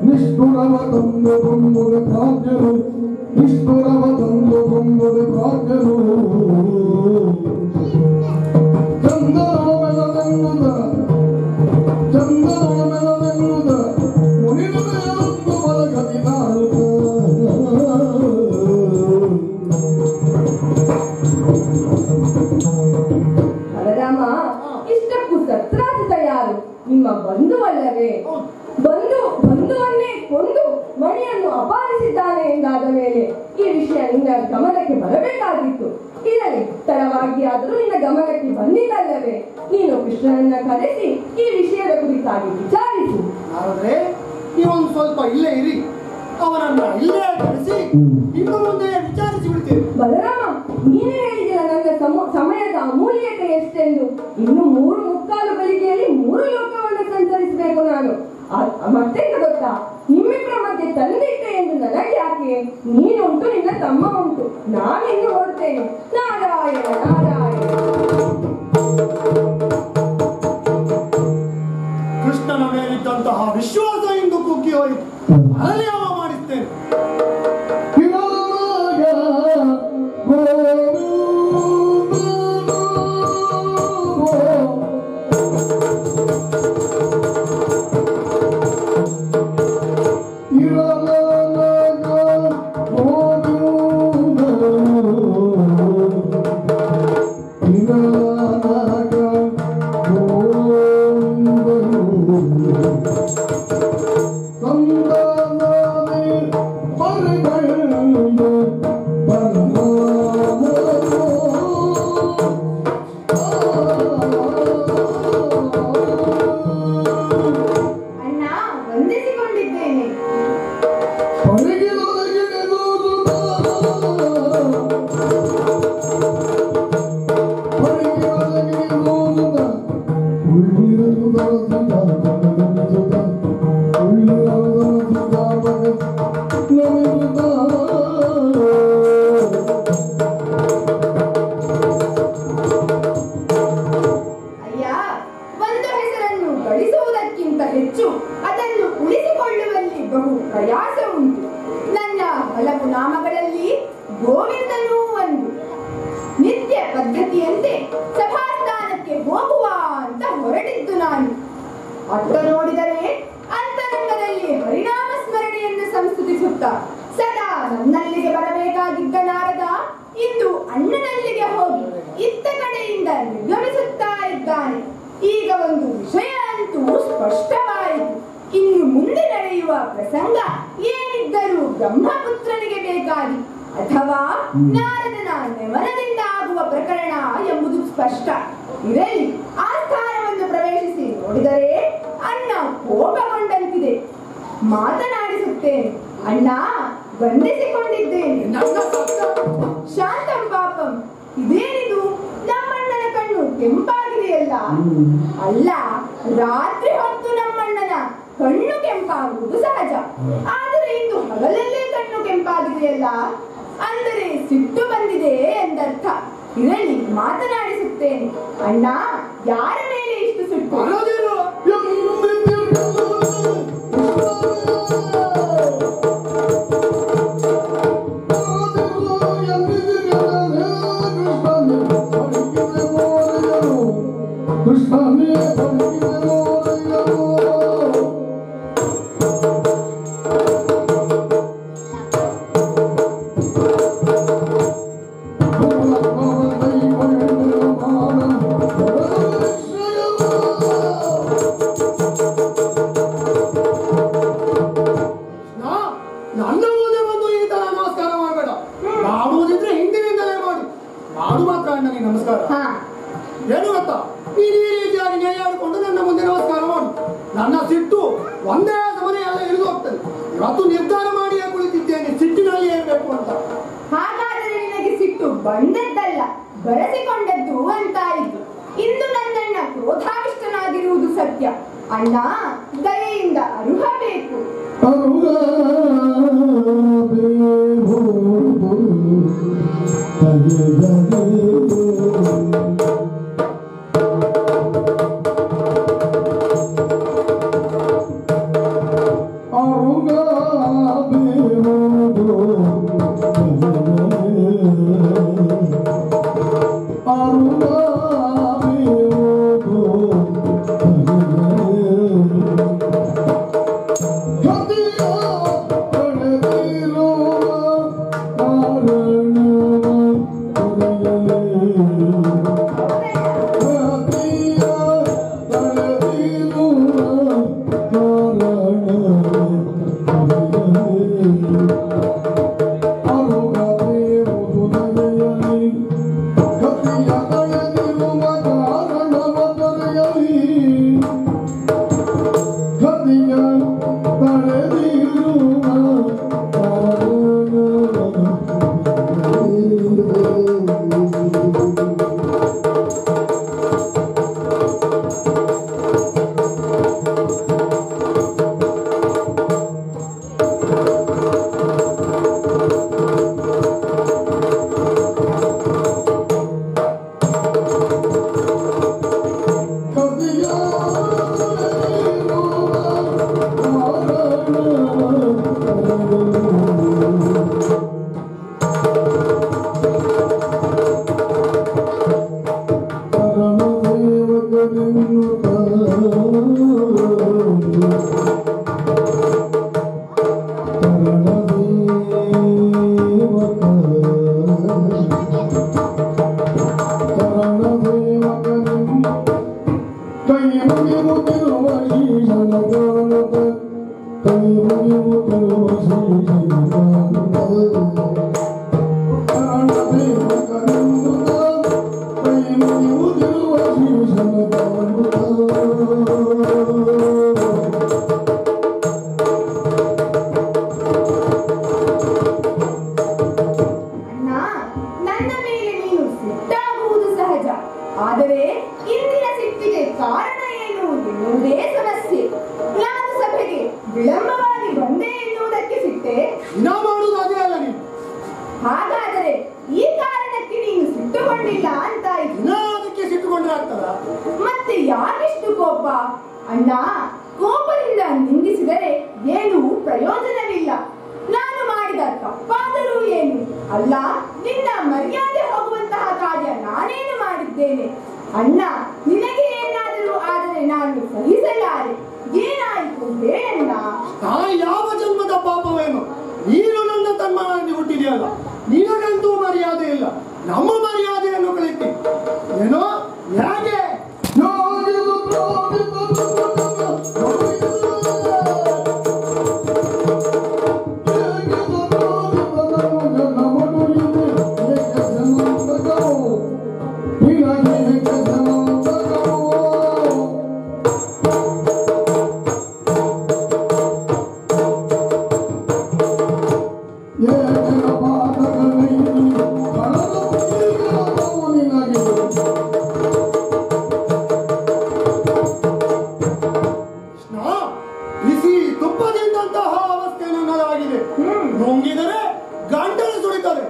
ನಿಷ್ಠುರವ ತಂದು ಬೊಂಬುಗೆ ಪ್ರಾಜ್ಞರು ನಿಷ್ಠುರವ ತಂದು ಬೊಂಬುಗೆ ಪ್ರಾಜ್ಞರು ಚಂದನೊಳಮೆಲ್ಲದೆನ್ನುದ ಚಂದನೊಳಮೆಲ್ಲದೆನ್ನುದ ಮುನಿದು ಬಲಗದಿ ನಾಲ್ಕು ಬಲರಾಮ, ಇಷ್ಟಕ್ಕೂ ಸತ್ರಾಜಿತ ಯಾರು? ನಿಮ್ಮ ಬಂಧುವಲ್ಲವೇ? ಬಂಧುವನ್ನೇ ಕೊಂದು ಮಣಿಯನ್ನು ಅಪಹರಿಸಿದ್ದಾನೆ ಎಂದಾದ ಮೇಲೆ ಈ ವಿಷಯ ನಿನ್ನ ಗಮನಕ್ಕೆ ಬರಬೇಕಾಗಿತ್ತು. ಇರಲಿ, ತಡವಾಗಿ ಆದರೂ ನಿನ್ನ ಗಮನಕ್ಕೆ ಬಂದಿದ್ದಲ್ಲವೇ? ನೀನು ಕೃಷ್ಣನನ್ನ ಕರೆಸಿ ಈ ವಿಷಯದ ಕುರಿತಾಗಿ ವಿಚಾರಿಸು. ಆದರೆ ನೀವೊಂದು ಸ್ವಲ್ಪ ಇಲ್ಲೇ ಇರಿ, ಅವನನ್ನ ಇಲ್ಲೇ ಕರೆಸಿ ಇನ್ನು ಮುಂದೆ ವಿಚಾರಿಸಿ ಬಿಡ್ತೇವೆ. ಬಲರಾಮ, ನೀನೇ ಹೇಳಿದಿಲ್ಲ ನನ್ನ ಸಮಯದ ಅಮೂಲ್ಯತೆ ಎಷ್ಟೆಂದು. ಇನ್ನು 3 ಗಳಿಗೆಯಲ್ಲಿ 3 ಲೋಕವನ್ನು ಸಂಚರಿಸಬೇಕು ನಾನು. ಮತ್ತೆಂದು ಗೊತ್ತಾ, ನಿಮ್ಮಿಬ್ಬರ ಮಧ್ಯೆ ತಂದಿಟ್ಟೆ ಎಂದು ನನಗೆ ಯಾಕೆ? ನೀನುಂಟು, ನಿನ್ನ ತಮ್ಮ ಉಂಟು, ನಾನಿನ್ನು ಹೊರಡ್ತೇನೆ. ನಾರಾಯಣ ನಾರಾಯಣ. ಕೃಷ್ಣನ ಮೇಲಿದ್ದಂತಹ ವಿಶ್ವಾಸ ಇಂದು ಕುಗ್ಗಿ ಹೋಯಿತು. ಅಲ್ಲಿ ಅವ ಮಾಡಿಸ್ತೇನೆ. ಸಂದಾನ ಇನ್ನು ಅದನ್ನು ಉಳಿಸಿಕೊಳ್ಳುವಲ್ಲಿ ಬಹು ಪ್ರಯಾಸ ಉಂಟು. ನನ್ನ ಹಲವು ನಾಮಗಳಲ್ಲಿ ಗೋವಿಂದನೂ ಒಂದು. ನಿತ್ಯ ಪದ್ಧತಿಯಂತೆ ಸಭಾಸ್ಥಾನಕ್ಕೆ ಹೋಗುವ ಅಂತ ಹೊರಟಿದ್ದು ನಾನು. ಅತ್ತ ನೋಡಿದರೆ ಅಂತರಂಗದಲ್ಲಿ ಹರಿನಾಮ ಸ್ಮರಣೆಯನ್ನು ಸಂಸ್ತುತಿಸುತ್ತಾ ಸದಾ ನನ್ನಲ್ಲಿಗೆ ಬರಬೇಕಾಗಿದ್ದ ನಾರದ ಇಂದು ಅಣ್ಣನಲ್ಲಿಗೆ ಹೋಗಿ ಇತ್ತ ಕಡೆಯಿಂದ ನಿರ್ಗಮಿಸುತ್ತಾ ಇದ್ದಾನೆ. ಈಗ ಒಂದು ವಿಷಯ ಅಂತೂ ಸ್ಪಷ್ಟವಾಯಿತು. ಇನ್ನು ಮುಂದೆ ನಡೆಯುವ ಪ್ರಸಂಗ ಏನಿದ್ದರೂ ಬ್ರಹ್ಮಪುತ್ರನಿಗೆ ಬೇಕಾಗಿ ಅಥವಾ ನಾರದನ ನೆಮನದಿಂದ ಆಗುವ ಪ್ರಕರಣ ಎಂಬುದು ಸ್ಪಷ್ಟ. ಇರಲಿ, ಆ ಸ್ಥಾನವನ್ನು ಪ್ರವೇಶಿಸಿ ನೋಡಿದರೆ ಅಣ್ಣ ಕೋಪಗೊಂಡಂತಿದೆ. ಮಾತನಾಡಿಸುತ್ತೇನೆ. ಅಣ್ಣ, ಬಂಧಿಸಿಕೊಂಡಿದ್ದೇನೆ. ಶಾಂತಂ ಪಾಪಂ. ಇದೇನಿದು? ನಮ್ಮಣ್ಣನ ಕಣ್ಣು ಕೆಂಪಾಗಿದೆಯಲ್ಲ? ಅಲ್ಲ, ರಾತ್ರಿ ಹೊತ್ತು ನಮ್ಮಣ್ಣನ ಕಣ್ಣು ಕೆಂಪಾಗುವುದು ಸಹಜ. ಆದರೆ ಇಂದು ಹಗಲಲ್ಲೇ ಕಣ್ಣು ಕೆಂಪಾಗಿದೆಯಲ್ಲ, ಅಂದರೆ ಸಿಟ್ಟು ಬಂದಿದೆ ಎಂದರ್ಥ. ಇರಲಿ, ಮಾತನಾಡಿಸುತ್ತೇನೆ. ಅಣ್ಣ, ಯಾರ ಮೇಲೆ ಇಷ್ಟು ಸಿಟ್ಟು? ಏನು ಗೊತ್ತಾ, ಈ ರೀತಿಯಾಗಿ ನೇಯಾಡಿಕೊಂಡು ನನ್ನ ಮುಂದೆ ನಮಸ್ಕಾರ ಮಾಡು. ನನ್ನ ಸಿಟ್ಟು ಒಂದೇ ಸಮನೆಯಲ್ಲ ಇಳಿದು ಹೋಗ್ತದೆ. ಇವತ್ತು ನಿರ್ಧಾರ ಮಾಡಿಯೇ ಕುಳಿತಿದ್ದೇನೆ ಸಿಟ್ಟಿನಲ್ಲಿ ಏರ್ಬೇಕು ಅಂತ. ಹಾಗಾದರೆ ನಿನಗೆ ಸಿಟ್ಟು ಬಂದದ್ದಲ್ಲ, ಬರೆಸಿಕೊಂಡದ್ದು ಅಂತಾಯಿತು. ಇಂದು ನನ್ನಣ್ಣ ಕ್ರೋಧಾವಿಷ್ಟನಾಗಿರುವುದು ಸತ್ಯ. ಅಣ್ಣ, ದಯೆಯಿಂದ ಅರುಹಬೇಕು. ಆದರೆ ಇಂದಿನ ಸಿಟ್ಟಿಗೆ ಕಾರಣ ಏನು ಎನ್ನುವುದೇ ಸಮಸ್ಯೆ. ನಾನು ಸಭೆಗೆ ವಿಳಂಬವಾಗಿ ಬಂದೆ ಎನ್ನುವುದಕ್ಕೆ ಸಿಟ್ಟೆ? ಹಾಗಾದರೆ ಈ ಕಾರಣಕ್ಕೆ ನೀನು ಸಿಟ್ಟುಕೊಂಡಿಲ್ಲ ಅಂತಾಯ್ತು. ಅದಕ್ಕೆ ಸಿಟ್ಟುಕೊಂಡ್ರೆ ಆಗ್ತದ? ಮತ್ತೆ ಯಾರಿಷ್ಟು ಕೋಪ? ಅಣ್ಣ, ಕೋಪದಿಂದ ನಿಂದಿಸಿದರೆ ಏನೂ ಪ್ರಯೋಜನವಿಲ್ಲ. ನಾನು ಮಾಡಿದ ತಪ್ಪಾದರೂ ಏನು ಅಲ್ಲ, ನಿನ್ನ ಮರ್ಯಾದೆ ಹೋಗುವಂತಹ ಕಾರ್ಯ ನಾನೇನು ಮಾಡಿದ್ದೇನೆ? ಅಣ್ಣ, ನಿನಗೆ ಏನಾದರೂ ಆದರೆ ನಾನು ಸಹಿಸಲಾರೆ. ಏನಾಯಿತು ಹೇಳಣ್ಣ. ಯಾವ ಜನ್ಮದ ಪಾಪವೇನು? ನೀನು ನನ್ನ ತಮ್ಮನಾಗಿ ಹುಟ್ಟಿದೆಯಲ್ಲ, ನಿನಗಂತೂ ಮರ್ಯಾದೆ ಇಲ್ಲ. ನಮ್ಮ ಮರ್ಯಾದೆಯನ್ನು ಕಳಿತಿ ಏನೋ ಹೇಗೆ? ನುಂಗಿದರೆ ಗಂಟಲು ಸುಳಿತದೆ,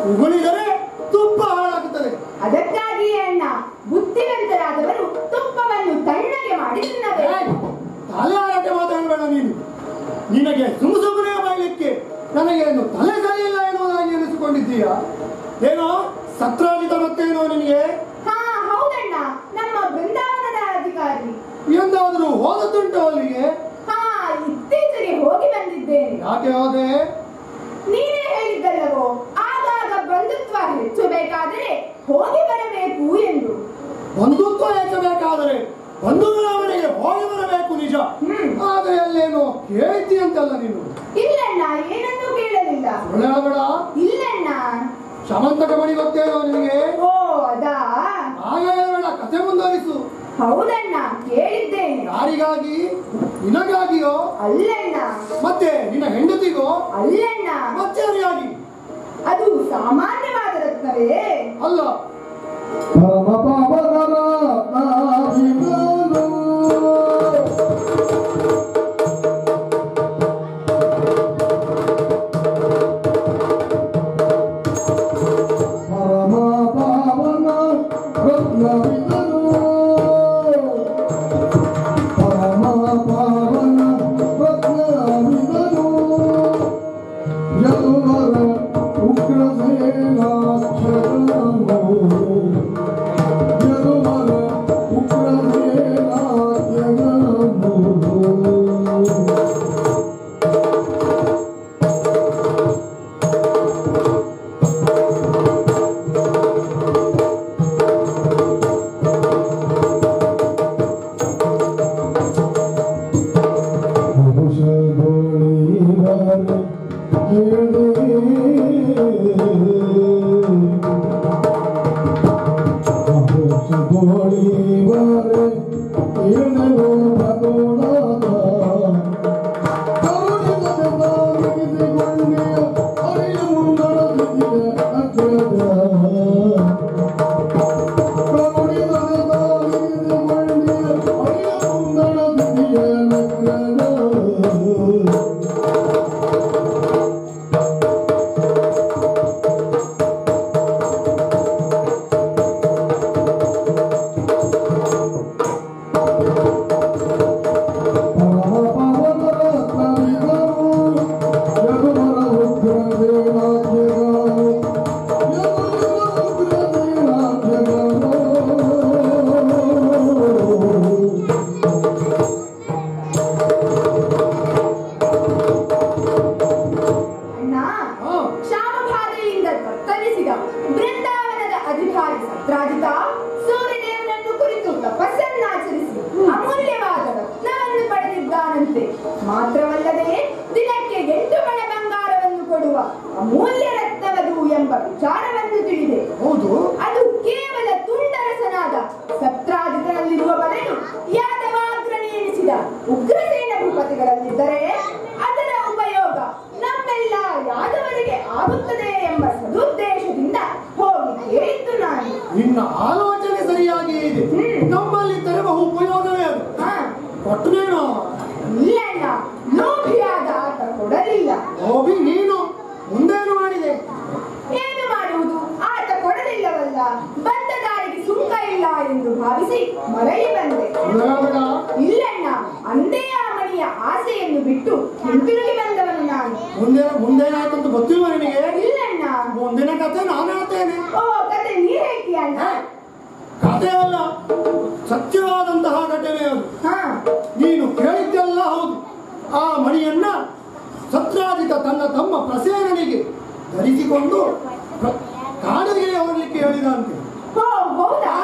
ಉಗುಳಿದರೆ ತುಪ್ಪ ಹಾಳಾಗುತ್ತದೆ. ಅದಕ್ಕಾಗಿಯೇ ಅಣ್ಣ, ಬುದ್ಧಿವಂತರಾದವರು ತುಪ್ಪವನ್ನು ತಣ್ಣಗೆ ಮಾಡಿ ತಿನ್ನಬೇಕು. ತಲೆ ಆರಾಟ ಮಾತಾಡಬೇಡ ನೀನು. ನಿನಗೆ ಸುಮ್ಮನೆ ಬಯಲಿಕ್ಕೆ ನನಗೇನು ತಲೆ ಸರಿಯಿಲ್ಲ ಎನ್ನುವುದಾಗಿ ಎನಿಸಿಕೊಂಡಿದ್ದೀಯ? ಏನೋ ಸತ್ರಾಜಿತ ಮತ್ತೇನೋ ನಿನಗೆ? ಹಾ ಹೌದಣ್ಣ, ನಮ್ಮ ಬೃಂದಾವನದ ಅಧಿಕಾರಿ. ಎಂದಾದರೂ ಹೋದದ್ದುಂಟು ಅಲ್ಲಿಗೆ? ಹಾ, ಇತ್ತೀಚೆಗೆ ಹೋಗಿ ಬಂದಿದ್ದೇನೆ. ಯಾಕೆ ಹೋದೆ? ನೀನೇ ಹೇಳಿದ್ದಲ್ಲವೋ, ಆಗಾಗ ಬಂಧುತ್ವ ಹೆಚ್ಚಬೇಕಾದರೆ ಹೋಗಿ ಬರಬೇಕು ಎಂದು. ಬಂಧುತ್ವ ಹೆಚ್ಚಬೇಕಾದರೆ ಬಂಧುಗಳ ಮನೆಗೆ ಹೋಗಿ ಬರಬೇಕು ನಿಜ. ಆದರೆ ಅಲ್ಲೇನೋ ಕೇಳ್ತಿ ಅಂತಲ್ಲ ನೀನು? ಇಲ್ಲಣ್ಣ, ಏನನ್ನೂ ಕೇಳಲಿಲ್ಲ. ಒಳ್ಳೆಯಬೇಡ. ಇಲ್ಲಣ್ಣ. ಶಮಂತಕ ಮಣಿ ಗೊತ್ತೇನೋ ನಿನಗೆ? ಓ ಅದಾ? ಹಾಗೆ ಹೇಳಬೇಡ, ಕಥೆ ಮುಂದುವರಿಸು. ಹೌದಣ್ಣ, ಕೇಳಿದ್ದೇನೆ. ಯಾರಿಗಾಗಿ? ನಿನಗಾಗಿಯೋ? ಅಲ್ಲಣ್ಣ. ಮತ್ತೆ ನಿನ್ನ ಹೆಂಡತಿಗೋ? ಅಲ್ಲಣ್ಣ. ಮತ್ತೆ ಯಾರಿಗಾಗಿ? ಅದು ಸಾಮಾನ್ಯವಾದ ರತ್ನವೇ ಅಲ್ಲ. ಪರಮ ಪಾವನರ ನಾವಿಗನು ಪರಮ ಪಾವನ ರತ್ನವಿದನು ಪರಮ ಪಾವನ ರತ್ನವಿದನು ಯದುವರ ಉಗ್ರಸೇನಾಕ್ಷರನು ಯದುವರ ಉಗ್ರಸೇನಾಕ್ಷರನು ಬೃಂದಾವನದ ಅಧಿಕಾರಿ ಸತ್ರಾಜಿತ ಸೂರ್ಯದೇವನನ್ನು ಕುರಿತು ತಪಸ್ಸನ್ನಾಚರಿಸಿ ಅಮೂಲ್ಯವಾದ ರತ್ನವನ್ನು ಪಡೆದಿದ್ದಾನಂತೆ. ಮಾತ್ರವಲ್ಲದೆ ದಿನಕ್ಕೆ 8 ಮಣ ಬಂಗಾರವನ್ನು ಕೊಡುವ ಅಮೂಲ್ಯ ರತ್ನವದು ಎಂಬ ವಿಚಾರವನ್ನು ತಿಳಿದೆ. ಹೌದು, ಅದು ಕೇವಲ ತುಂಡರಸನಾದ ಸತ್ರಾಜಿತನಲ್ಲಿರುವ ಬದಲು ಯಾದವಾಗ್ರಣಿ ಎನಿಸಿದ ಉಗ್ರಸೇನ ಭೂಪತಿಗಳಲ್ಲಿದ್ದರೆ ಅದರ ಉಪಯೋಗ ನಮ್ಮೆಲ್ಲ ಯಾದವರಿಗೆ ಆಗುತ್ತದೆ ಎಂಬ ಸದುದ್ದೇಶದಿಂದ ಹೋಗಿ ಕೇಳಿದ್ದು ನಾನು. ನಿನ್ನ ಆಲೋಚನೆ ಸರಿಯಾಗಿ ಇದೆ. ನಮ್ಮಲ್ಲಿ ಬಹು ಉಪಯೋಗವೇ ಅದು. ಕೊಟ್ಟನೇನೋ? ಇಲ್ಲಣ್ಣ, ಲೋಭಿಯಾದ ಆತ ಕೊಡಲಿಲ್ಲ. ಲೋಭಿ ನೀನು. ಮುಂದೇನು ಮಾಡಿದೆ? ಏನು ಮಾಡುವುದು? ಆತ ಕೊಡಲಿಲ್ಲವಲ್ಲ. ಬಂದ ದಾರಿಗೆ ಸುಂಕ ಇಲ್ಲ ಎಂದು ಭಾವಿಸಿ ಮರಳಿ ಬಂದೆ. ಇಲ್ಲಣ್ಣ, ಅಂದೇ ಆ ಮಣಿ ಮಣಿಯ ಆಸೆಯನ್ನು ಬಿಟ್ಟು ಹಿಂತಿರುಗಿ ಬಂದವನು ನಾನು. ಮುಂದೇನಾಯ್ತಂತ ಗೊತ್ತಿಲ್ವ ನಿನಗೆ? ಇಲ್ಲಣ್ಣ. ಮುಂದಿನ ಕಥೆ ನಾನು ಹೇಳ್ತೇನೆ. ಓ, ಕತೆ ನೀ ಹೇಳ್ತೀಯ ಅಣ್ಣ? ಕಥೆ ಅಲ್ಲ, ಸತ್ಯವಾದಂತಹ ಘಟನೆ ಅದು. ನೀನು ಕೇಳಿದ್ದೆಲ್ಲ ಹೌದು. ಆ ಮಣಿಯನ್ನ ಸತ್ರಾಜಿತ ತನ್ನ ತಮ್ಮ ಪ್ರಸೇನನಿಗೆ ಧರಿಸಿಕೊಂಡು ಕಾಡಿಗೆ ಹೋಗ್ಲಿಕ್ಕೆ ಹೇಳಿದಂತೆ. ಓ, ಹೌದಾ?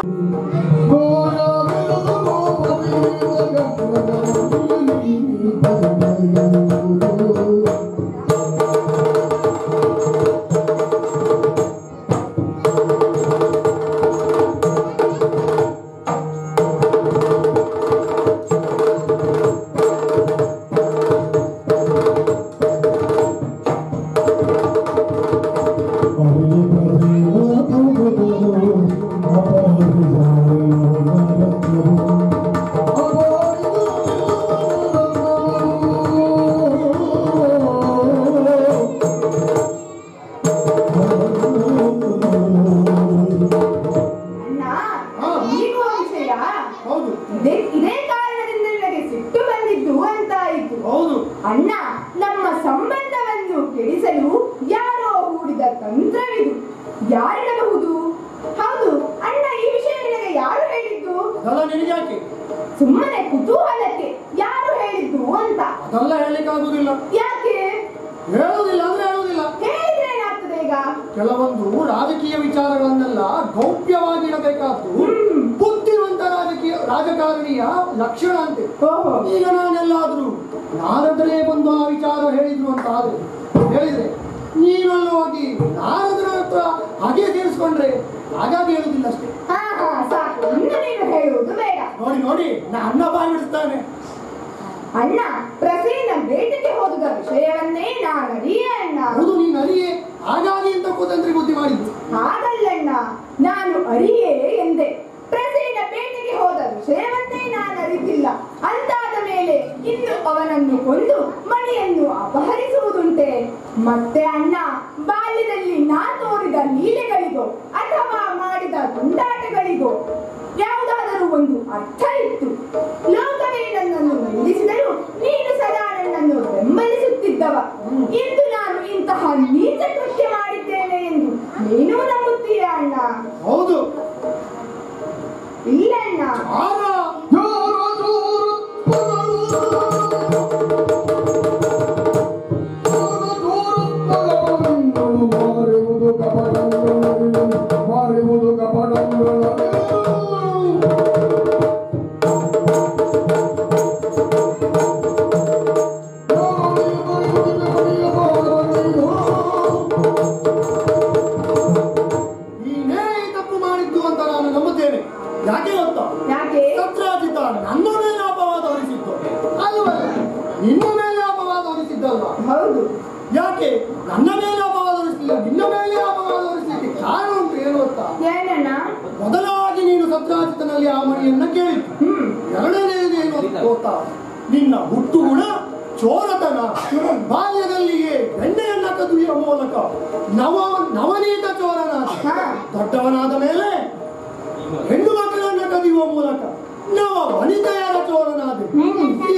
ಇದೇ ಕಾರಣದಿಂದ ನನಗೆ ಸಿಟ್ಟು ಬಂದಿದ್ದು ಅಂತಾಯಿತು. ಅಣ್ಣ, ನಮ್ಮ ಸಂಬಂಧವನ್ನು ಕೆಡಿಸಲು ಯಾರೋ ಹೂಡಿದ ತಂತ್ರವಿದು. ಯಾರಿರಬಹುದು? ಹೌದು ಅಣ್ಣ, ಈ ವಿಷಯ ನಿನಗೆ ಯಾರು ಹೇಳಿದ್ದು? ಸುಮ್ಮನೆ ಕುತೂಹಲಕ್ಕೆ ಯಾರು ಹೇಳಿದ್ದು ಅಂತ. ಅದೆಲ್ಲ ಹೇಳಿಕ್ಕಾಗುದಿಲ್ಲ. ಯಾಕೆ ಹೇಳುವುದಿಲ್ಲ ಅಂದ್ರೆ ಹೇಳುವುದಿಲ್ಲ. ಹೇಳಿದ್ರೆ ಏನಾಗ್ತದೆ? ಈಗ ಕೆಲವೊಂದು ರಾಜಕೀಯ ವಿಚಾರಗಳನ್ನೆಲ್ಲ ಗೌಪ್ಯವಾಗಿ ಇಡಬೇಕಾದ್ದು ಬುದ್ಧಿವಂತ ರಾಜಕಾರಣಿಯ ಲಕ್ಷಣ ಅಂತೆ. ಈಗ ನಾನೆಲ್ಲಾದ್ರೂ ನಾರದರೇ ಬಂದು ಆ ವಿಚಾರ ಹೇಳಿದ್ರು ಅಂತ ಆದ್ರೆ ಹೇಳಿದ್ರೆ ನೀನಲ್ಲಿ ಹೋಗಿ ನಾರದರ ಹತ್ರ ಹಾಗೆ ಸೇರಿಸ್ಕೊಂಡ್ರೆ ಹಾಗಾಗಿ ಹೇಳುದಿಲ್ಲ ಅಷ್ಟೇ. ಸಾಕು, ಇನ್ನು ನೀನು ಹೇಳುವುದು ಬೇಡ. ನೋಡಿ ನಾ ಅನ್ನ ಬಾಯಿ ಬಿಡಿಸ್ತಾನೆ. ಅಣ್ಣ, ಪ್ರಸೇನ ಬೇಟೆಗೆ ಹೋದ ವಿಷಯವನ್ನೇ ನಾನು ಅರಿಯೇ ಅಣ್ಣ. ಹೌದು, ನೀನು ಅರಿಯೇ, ಹಾಗಾಗಿ ಅಂತ ಕುತಂತ್ರಿ ಬುದ್ಧಿ ಮಾಡಿದ್ದು. ಹಾಗಲ್ಲಣ್ಣ, ನಾನು ಅರಿಯೇ ಎಂದೆ. ಪ್ರಸೇನ ಬೇಟೆಗೆ ಹೋದ ವಿಷಯವನ್ನೇ ನಾನು ಅರಿತಿಲ್ಲ. ಅಂತಾದ ಮೇಲೆ ಇನ್ನು ಅವನನ್ನು ಕೊಂದು ಮಣಿಯನ್ನು ಅಪಹರಿಸುವುದುಂಟೆ? ಮತ್ತೆ ಅಣ್ಣ, ಬಾಲ್ಯದಲ್ಲಿ ನಾ ತೋರಿದ ಲೀಲೆಗಳಿಗೋ ಅಥವಾ ಮಾಡಿದ ತುಂಟಾಟಗಳಿಗೋ ಯಾವುದಾದರೂ ಒಂದು ಅರ್ಥ ಇತ್ತು. ಲೋಕವೇ ನನ್ನನ್ನು ನಿಲ್ಲಿಸಿದರೂ ನೀನು ಸದಾ ನನ್ನನ್ನು ಬೆಂಬಲಿಸುತ್ತಿದ್ದವ. ಇಂದು ನಾನು ಇಂತಹ ನೀಚ ಕೃತ್ಯ ಮಾಡಿದ್ದೇನೆ ಎಂದು ನೀನು ನಂಬುತ್ತೀಯ ಅಣ್ಣ? ಹೌದು. ಇಲ್ಲ ಅಣ್ಣ. ಯಾಕೆ ಗೊತ್ತಾ? ಸತ್ರಾಜಿತ ನನ್ನ ಮೇಲೆ ಅಪವಾದ ಹೊರಿಸಿದ್ದು ಅಲ್ವಲ್ಲ, ನಿನ್ನ ಮೇಲೆ ಅಪವಾದ ಹೊರಿಸಿದ್ದಲ್ವ? ಹೌದು. ಯಾಕೆ ನನ್ನ ಮೇಲೆ ಅಪವಾದ ಹೊರಿಸಲಿಲ್ಲ, ನಿನ್ನ ಮೇಲೆ ಅಪವಾದ ಹೊರಿಸಲಿಕ್ಕೆ ಕಾರಣ ಉಂಟು. ಏನು ಗೊತ್ತಾ? ಮೊದಲಾಗಿ ನೀನು ಸತ್ರಾಜಿತನಲ್ಲಿ ಆ ಮಣಿಯನ್ನ ಕೇಳಿದ್ದು. ಎರಡನೇದು ಏನು ಗೊತ್ತಾ? ನಿನ್ನ ಹುಟ್ಟು ಗುಣ ಚೋರತನ. ಬಾಲ್ಯದಲ್ಲಿಯೇ ಎಣ್ಣೆಯನ್ನ ಕದುವಿಯ ಮೂಲಕ ನವನೀತ ಚೋರನಾದ. ದೊಡ್ಡವನಾದ ಮೇಲೆ ಹೆಣ್ಣು ಮಕ್ಕಳನ್ನ ಕದಿಯುವ ಮೂಲಕ ನವ ವನಿತೆಯರ ಚೋರನಾದೆ.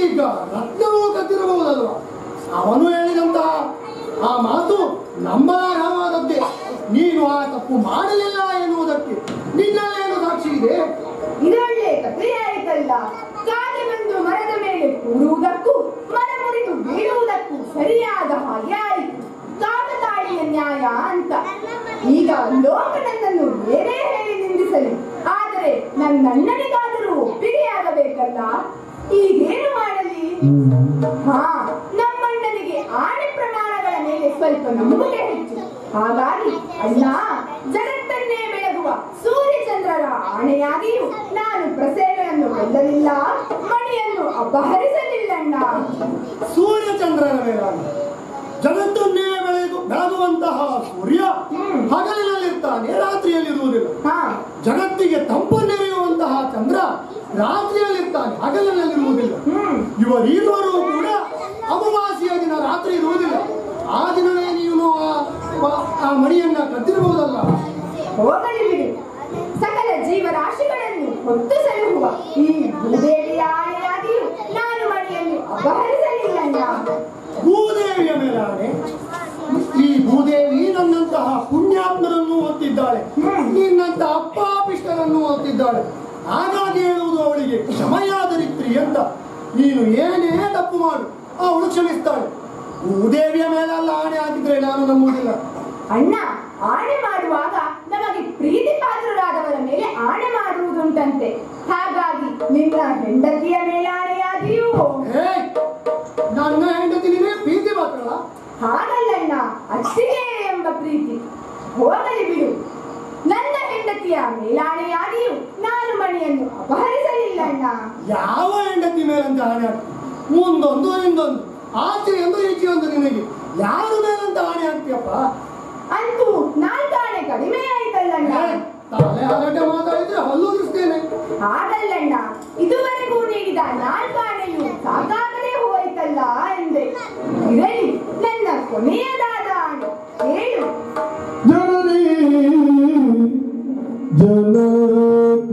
ಈಗ ರತ್ನವೂ ಕದ್ದಿರಬಹುದಲ್ವ? ಅವನು ಹೇಳಿದಂತಹ ಆ ಮಾತು ನಂಬಲಾರ್ಹವಾದದ್ದೇ. ನೀನು ಆ ತಪ್ಪು ಮಾಡಲಿಲ್ಲ ಎನ್ನುವುದಕ್ಕೆ ನಿನ್ನಲ್ಲೇನು ಸಾಕ್ಷಿ ಇದೆ? ಇದೊಳ್ಳೆ ಕಥೆಯಾಯಿತಲ್ಲ. ಕಾಗೆ ಬಂದು ಮರದ ಮೇಲೆ ಕೂರುವುದಕ್ಕೂ ಮರ ಮುರಿದು ಬೀಳುವುದಕ್ಕೂ ಸರಿಯಾದ ಹಾಗೆ ಆಯಿತು. ಕಾಕತಾಳೀಯ ನ್ಯಾಯ ಅಂತ. ಈಗ ಲೋಕ ನನ್ನನ್ನು ಬೇರೆ ಹೇಳಿ ನಿಂದಿಸಲಿ, ಆದರೆ ನನ್ನಣ್ಣನಿಗಾದರೂ ಒಪ್ಪಿಗೆಯಾಗಬೇಕಲ್ಲ. ಈಗೇನು ಮಾಡಲಿ? ನಮ್ಮಣ್ಣನಿಗೆ ಆಣೆ ಪ್ರಮಾಣಗಳ ಮೇಲೆ ಸ್ವಲ್ಪ ನಂಬಿಕೆ ಹೆಚ್ಚು. ಹಾಗಾಗಿ ಅಣ್ಣ, ಜಗತ್ತನ್ನೇ ಬೆಳಗುವ ಸೂರ್ಯಚಂದ್ರರ ಆಣೆಯಾಗಿಯೂ ನಾನು ಪ್ರಸೇನನ್ನು ಕೊಲ್ಲಲಿಲ್ಲ, ಮಣಿಯನ್ನು ಅಪಹರಿಸಲಿಲ್ಲಣ್ಣ. ಸೂರ್ಯಚಂದ್ರನ ಮೇಲೆ ಜಗತ್ತನ್ನೇ ಬೆಳಗುವಂತಹ ಸೂರ್ಯ ಹಗಲಿನಲ್ಲಿರ್ತಾನೆ, ರಾತ್ರಿಯಲ್ಲಿರುವುದಿಲ್ಲ. ಜಗತ್ತಿಗೆ ತಂಪನ್ನೆರೆಯುವಂತಹ ಚಂದ್ರ ರಾತ್ರಿಯಲ್ಲಿರ್ತಾನೆ, ಹಗಲಿನಲ್ಲಿರುವುದಿಲ್ಲ. ಇವರಿರುವರು ಕೂಡ ಅಮಾವಾಸ್ಯೆಯ ದಿನ ರಾತ್ರಿ ಇರುವುದಿಲ್ಲ. ಆ ದಿನವೇ ನೀನು ಆ ಮಣಿಯನ್ನ ಕದ್ದಿರಬಹುದಲ್ಲ. ಹೋಗಲಿ ಬಿಡಿ. ಸಕಲ ಜೀವರಾಶಿಗಳನ್ನು ಹೊತ್ತು ಸಲಹುವ ಈ ಭೂದೇವಿಯ ಆಣೆಯಾಗಿಯೂ ನಾನು ಮಣಿಯನ್ನು ಅಪಹರಿಸಲಿಲ್ಲಣ್ಣ. ಭೂದೇವಿಯ ಮೇಲೆ ಆಣೆ, ಈ ಭೂದೇವಿ ನನ್ನಂತಹ ಪುಣ್ಯಾತ್ಮರನ್ನು ಓದ್ತಿದ್ದಾಳೆ, ನಿನ್ನಂತಹ ಅಪ್ಪಾಪಿಷ್ಟರನ್ನು ಓದ್ತಿದ್ದಾಳೆ. ಹಾಗಾಗಿ ಹೇಳುವುದು ಅವಳಿಗೆ ಕ್ಷಮಯಾದರಿತ್ರಿ ಅಂತ. ನೀನು ಏನೇ ತಪ್ಪು ಮಾಡು, ಅವಳು ಕ್ಷಮಿಸ್ತಾಳೆ. ಭೂದೇವಿಯ ಮೇಲೆಲ್ಲ ಆಣೆ ಹಾಕಿದ್ರೆ ನಾನು ನಂಬುವುದಿಲ್ಲ. ಅಣ್ಣ, ಆಣೆ ಮಾಡುವಾಗ ನಮಗೆ ಪ್ರೀತಿ ಪಾತ್ರರಾದವರ ಮೇಲೆ ಆಣೆ ಮಾಡುವುದುಂಟಂತೆ. ಹಾಗಾಗಿ ನಿನ್ನ ಹೆಂಡತಿಯ ಮೇಲೆ ಆಣೆಯಾಗಿಯೂ ನನ್ನ ಹೆಂಡತಿ ನೀನೇ ಪ್ರೀತಿ ಪಾತ್ರ? ಹಾಗಲ್ಲಣ್ಣ, ಅಷ್ಟಿಗೆ ಎಂಬ ಪ್ರೀತಿ. ಹೋಗಲಿ ಬಿಡು. ನನ್ನ ಹೆಂಡತಿಯ ಮೇಲಾಣೆಯಾಗಿಯೂ ನಾನು ಮಣಿಯನ್ನು ಅಪಹರಿಸಲಿಲ್ಲಣ್ಣ. ಯಾವ ಹೆಂಡತಿ ಮೇಲಂತ ಆಣೆ ಹಾಕ್ತಿ? ಮುಂದೊಂದು ಹಿಂದೊಂದು, ಆಚೆ ಎಂದು ಈಚೆ ಒಂದು, ನಿನಗೆ ಯಾರ ಮೇಲಂತ ಆಣೆ ಹಾಕ್ತಿಯಪ್ಪ? ಅಂತೂ ನಾಲ್ಕಾಣೆ ಕಡಿಮೆ ಆಯ್ತಲ್ಲಣ್ಣ. ತಲೆ ಹರಟೆ ಮಾತಾಡಿದ್ರೆ ಹಲ್ಲು ಉದುರಿಸ್ತೇನೆ. ಹಾಗಲ್ಲಣ್ಣ, ಇದುವರೆಗೂ ನೀಡಿದ ನಾಲ್ಕಾಣೆಯು ಸಾಕಾಗದೆ ಹೋಯ್ತಲ್ಲ ಎಂದೆ. ಇರಲಿ, ನನ್ನ ಕೊನೆಯದಾದ ಆಣೆ ಹೇಳು. ಜನನಿ ಜನಕ